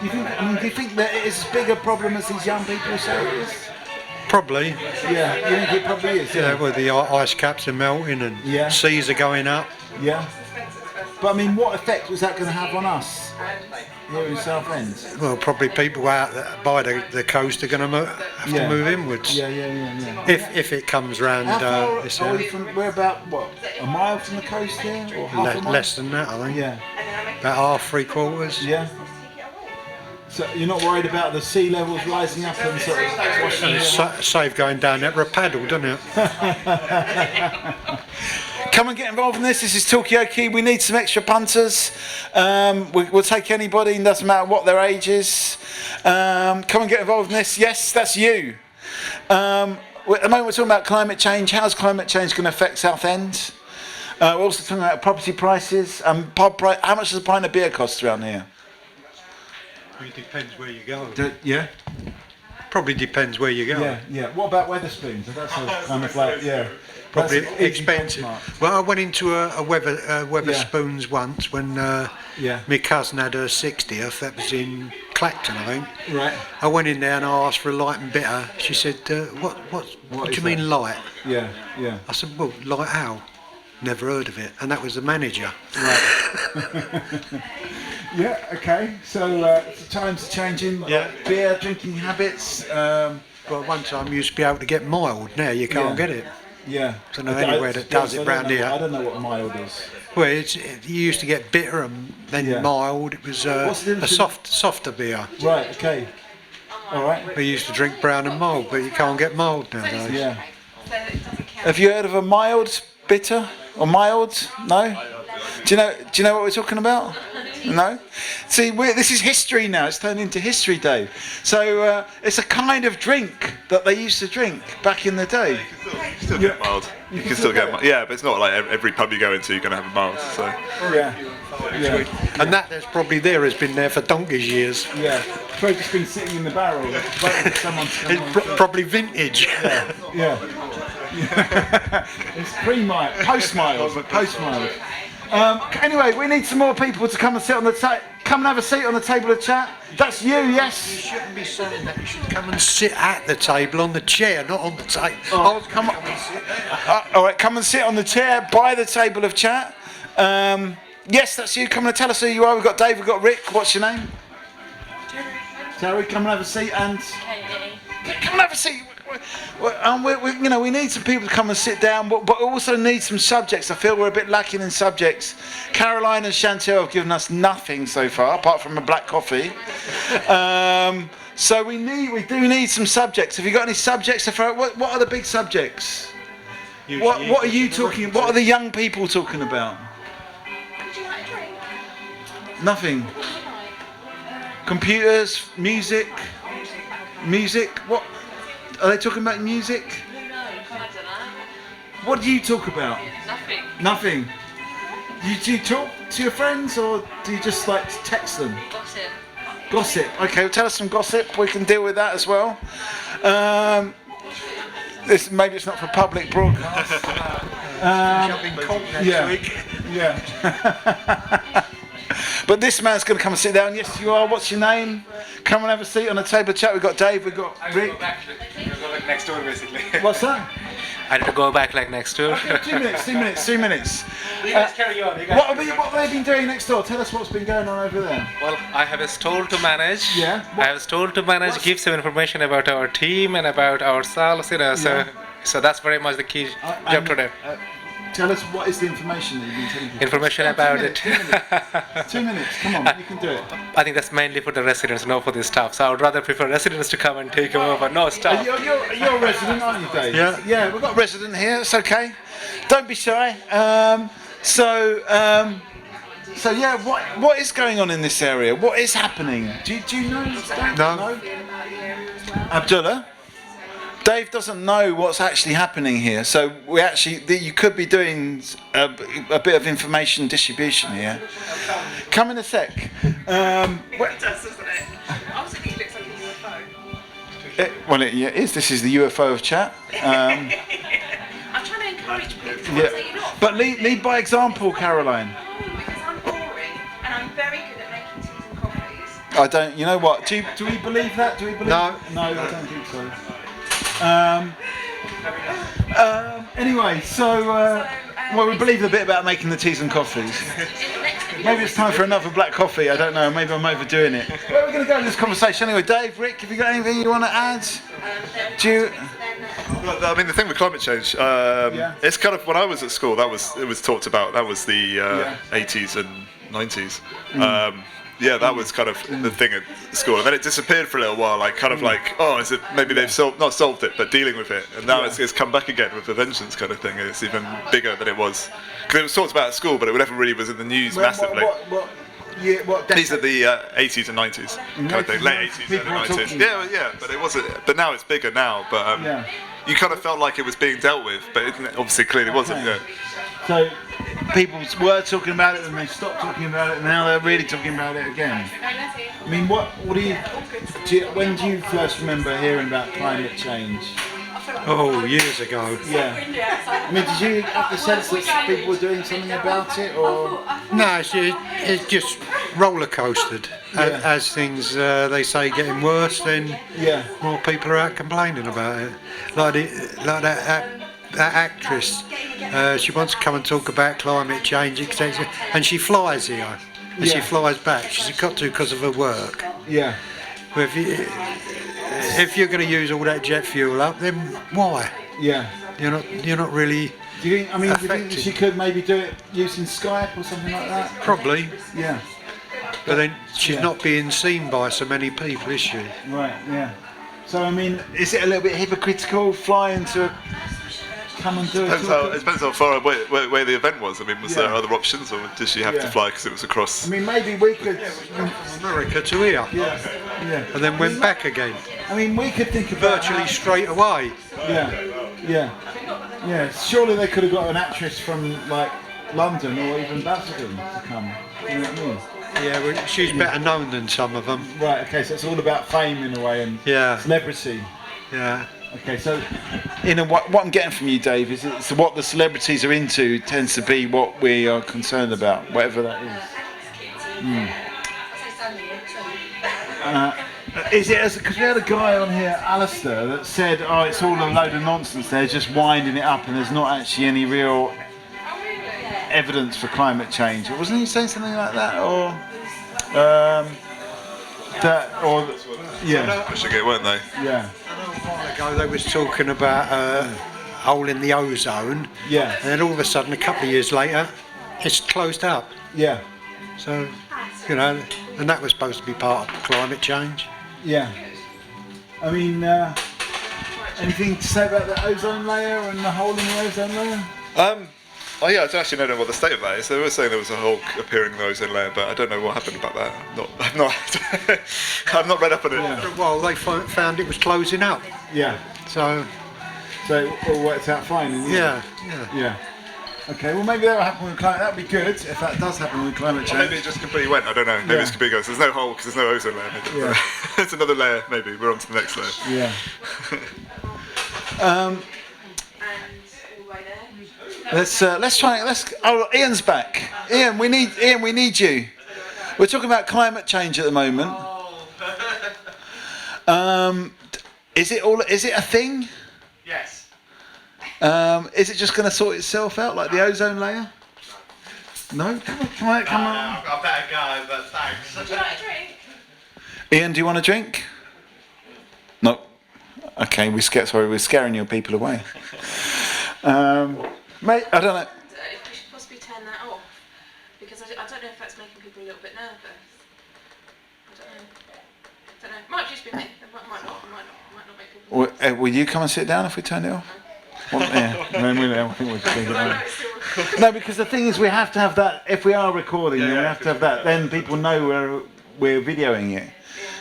Do you think that it is as big a problem as these young people say it is? Probably. Yeah, you think it probably is? Yeah, well, the ice caps are melting and seas are going up. Yeah. But I mean, what effect was that going to have on us here in Southend? Well, probably people out by the coast are going to have to move inwards. Yeah. If it comes round. How far are we from? We're about a mile from the coast here, or half a mile? Less than that, I think. Yeah. About half, 3/4. Yeah. So you're not worried about the sea levels rising up and sort of washing It's safe going down there for a paddle, doesn't it? Come and get involved in this. This is Talkaoke. We need some extra punters. We'll take anybody, doesn't matter what their age is. Come and get involved in this. Yes, that's you. At the moment we're talking about climate change. How's climate change going to affect Southend? We're also talking about property prices. How much does a pint of beer cost around here? It depends where you go. Yeah? Probably depends where you go. Yeah. What about Wetherspoons? That's kind of like, probably that's an easy expensive. benchmark. Well, I went into a Wetherspoons once when my cousin had her 60th. That was in Clacton, I think. Right. I went in there and I asked for a light and bitter. She said, "What do you mean light?" Yeah. I said, "Well, light how?" Never heard of it, and that was the manager. Right. Yeah. Okay. So times are changing. Beer drinking habits. Well, one time you used to be able to get mild. Now you can't get it. Yeah. So no anywhere that does it round here. I don't know what mild is. Well, you used to get bitter and then mild. It was a softer beer. Right. Okay. All right. We used to drink brown and mild, but you can't get mild nowadays. Yeah. Have you heard of a mild bitter or mild? No. Do you know what we're talking about? No? See, this is history now. It's turned into history, Dave. So it's a kind of drink that they used to drink back in the day. You can still get mild. You can still get mild. Yeah, but it's not like every pub you go into you're going to have a mild. So. Yeah. And that's probably has been there for donkey's years. Yeah. It's probably just been sitting in the barrel. Waiting for someone to come It's probably vintage. Yeah. It's pre-mild, post-mild. Anyway, we need some more people to come and sit on the come and have a seat on the table of chat. That's you, yes? You shouldn't be saying that. You should come and sit at the table on the chair, not on the table. Oh, come on. All right, come and sit on the chair by the table of chat. Yes, that's you. Come and tell us who you are. We've got Dave, we've got Rick. What's your name? Terry, come and have a seat. And come and have a seat. We need some people to come and sit down, but also need some subjects. I feel we're a bit lacking in subjects. Caroline and Chantel have given us nothing so far, apart from a black coffee. So we do need some subjects. Have you got any subjects to throw? What are the big subjects? What are you talking? What are the young people talking about? Nothing. Computers, music. What? Are they talking about music? No, I don't know. What do you talk about? Nothing. Do you talk to your friends or do you just like text them? Gossip. Okay, well, tell us some gossip. We can deal with that as well. Maybe it's not for public broadcast. Yeah. But this man's going to come and sit down. Yes, you are. What's your name? Come and have a seat on the table of chat. We've got Dave, we've got Rick. Go back next door, basically. What's that? I had to go back like next door. Okay, 2 minutes. You guys carry on. What have they been doing next door? Tell us what's been going on over there. Well, I have a stall to manage. Yeah. I have a stall to manage, give some information about our team and about ourselves, So that's very much the key job today. tell us what is the information that you've been telling people? Information about it. 2 minutes, come on, you can do it. I think that's mainly for the residents, not for the staff. So I would rather prefer residents to come and take over, no staff. You're a resident, aren't you, Dave? Yeah. Yeah, we've got a resident here. It's okay. Don't be shy. So yeah, what is going on in this area? What is happening? Do you know? No. Abdullah? Dave doesn't know what's actually happening here, so you could be doing a bit of information distribution here. Come in a sec. It does, doesn't it? I was thinking it looks like a UFO. It is. This is the UFO of chat. I'm trying to encourage people. Yeah. So you're not But lead by example, Caroline. because I'm boring and I'm very good at making teas and coffees. I don't. You know what? Do we believe that? Do we believe? No. No, I don't think so. Anyway, we believe a bit about making the teas and coffees. Maybe it's time for another black coffee. I don't know. Maybe I'm overdoing it. Where are we going to go in this conversation anyway? Dave, Rick, have you got anything you want to add? Do you? Well, I mean, the thing with climate change, it's kind of when I was at school, it was talked about. That was the 80s and 90s. That was kind of the thing at school, and then it disappeared for a little while. Is it maybe they've not solved it, but dealing with it, and now it's come back again with a vengeance kind of thing. It's even bigger than it was because it was talked about at school, but it never really was in the news massively. These are the 80s and 90s kind of thing, late 80s, early 90s. Yeah, but it wasn't. But now it's bigger now. But you kind of felt like it was being dealt with, but it obviously clearly wasn't. Yeah. So people were talking about it, and they stopped talking about it, and now they're really talking about it again. I mean, when do you first remember hearing about climate change? Oh, years ago. Yeah. I mean, did you have the sense that people were doing something about it, or? No, it just roller coasted. As things, they say, getting worse, then more people are out complaining about it. Like that actress, she wants to come and talk about climate change, etc. And she flies here, and she flies back. She's got to because of her work. Yeah. But if you're going to use all that jet fuel up, then why? Yeah. You're not really. Do you think she could maybe do it using Skype or something like that? Probably. Yeah. But then she's not being seen by so many people, is she? Right. Yeah. So I mean, is it a little bit hypocritical flying to come and do it? It depends how far away where the event was. I mean, was there other options, or did she have to fly because it was across? I mean, maybe we could. From America to here. Yeah. And then went back again. I mean, we could think about virtually straight away. Yeah. Surely they could have got an actress from like London or even Basildon to come. You know what I mean? Yeah, well, she's better known than some of them. Right. Okay. So it's all about fame in a way and celebrity. Yeah. Okay, so what I'm getting from you, Dave, is it's what the celebrities are into tends to be what we are concerned about, whatever that is. Is it because we had a guy on here, Alistair, that said, "Oh, it's all a load of nonsense. They're just winding it up, and there's not actually any real evidence for climate change." Wasn't he saying something like that, or Pushing it, weren't they? Yeah. A while ago they was talking about a hole in the ozone. Yeah. And then all of a sudden, a couple of years later, it's closed up. Yeah. So, and that was supposed to be part of climate change. Yeah. I mean, anything to say about the ozone layer and the hole in the ozone layer? I don't actually know what the state of that is. They were saying there was a hole appearing in the ozone layer, but I don't know what happened about that. I've not read up on it. After a while, they found it was closing up. Yeah. So it all worked out fine. Yeah. Okay, well maybe that will happen with climate. That would be good if that does happen with climate change. Or maybe it just completely went. I don't know. Maybe it's completely goes. There's no hole because there's no ozone layer. Yeah. It's another layer. Maybe we're on to the next layer. Yeah. Let's try. Ian's back. Ian, we need you. We're talking about climate change at the moment. Is it a thing? Yes. Is it just going to sort itself out like the ozone layer? No. Come on. I've got a better go, but thanks. Would you like a drink? Ian, do you want a drink? No. Okay, we're scaring your people away. Mate, I don't know. because I don't know if that's making people a little bit nervous. I don't know. Might just be me. It might not make people. Will you come and sit down if we turn it off? Well, yeah, I think we'll just leave it on. No, because the thing is, we have to have that. If we are recording, then we have to have that. Then people know we're videoing it.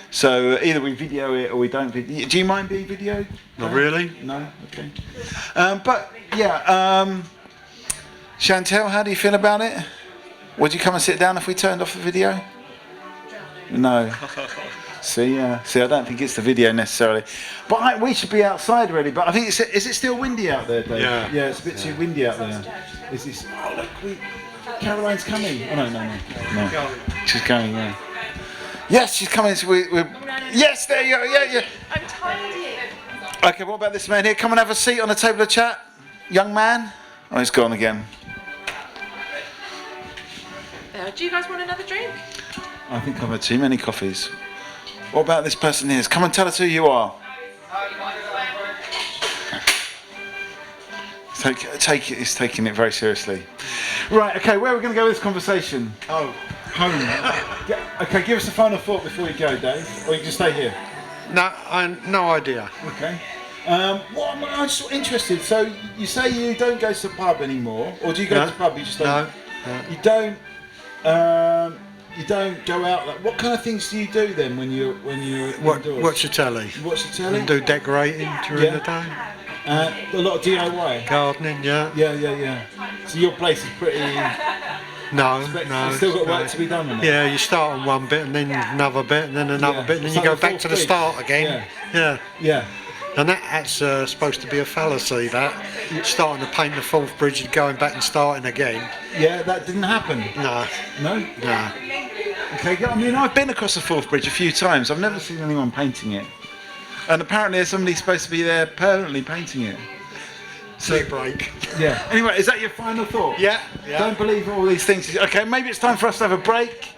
So either we video it or we don't video. Do you mind being videoed? Not really. No. Okay. But yeah, Chantel, how do you feel about it? Would you come and sit down if we turned off the video? No. See, I don't think it's the video necessarily, but we should be outside really. But I think is it still windy out there, Dave? Yeah, it's a bit too windy out there. Is this? Oh look, Caroline's coming. Oh no. She's going. Yeah. Yes, she's coming. Yes, there you go. Yeah. I'm tired here. Okay, what about this man here? Come and have a seat on the table of chat, young man. Oh, he's gone again. Do you guys want another drink? I think I've had too many coffees. What about this person here? Come and tell us who you are. He's taking it very seriously. Right, okay, where are we going to go with this conversation? Oh, home. Okay, give us a final thought before you go, Dave. Or you can stay here. No idea. Okay. I'm just interested. So you say you don't go to the pub anymore, or do you go to the pub? You just don't. No. You don't. You don't go out. What kind of things do you do then when you're indoors? Watch the telly. Watch the telly. And do decorating during the day. A lot of DIY. Gardening, yeah. Yeah. So your place is pretty. No. You've still got work to be done on it. Yeah, you start on one bit and then another bit and then another bit and then you go back to the start again. Yeah. And that's supposed to be a fallacy, that. Starting to paint the fourth bridge and going back and starting again. Yeah, that didn't happen. No? Okay, I mean, I've been across the fourth bridge a few times. I've never seen anyone painting it. And apparently there's somebody supposed to be there permanently painting it. So break. Yeah. Anyway, is that your final thought? Yeah. Don't believe all these things. Okay, maybe it's time for us to have a break.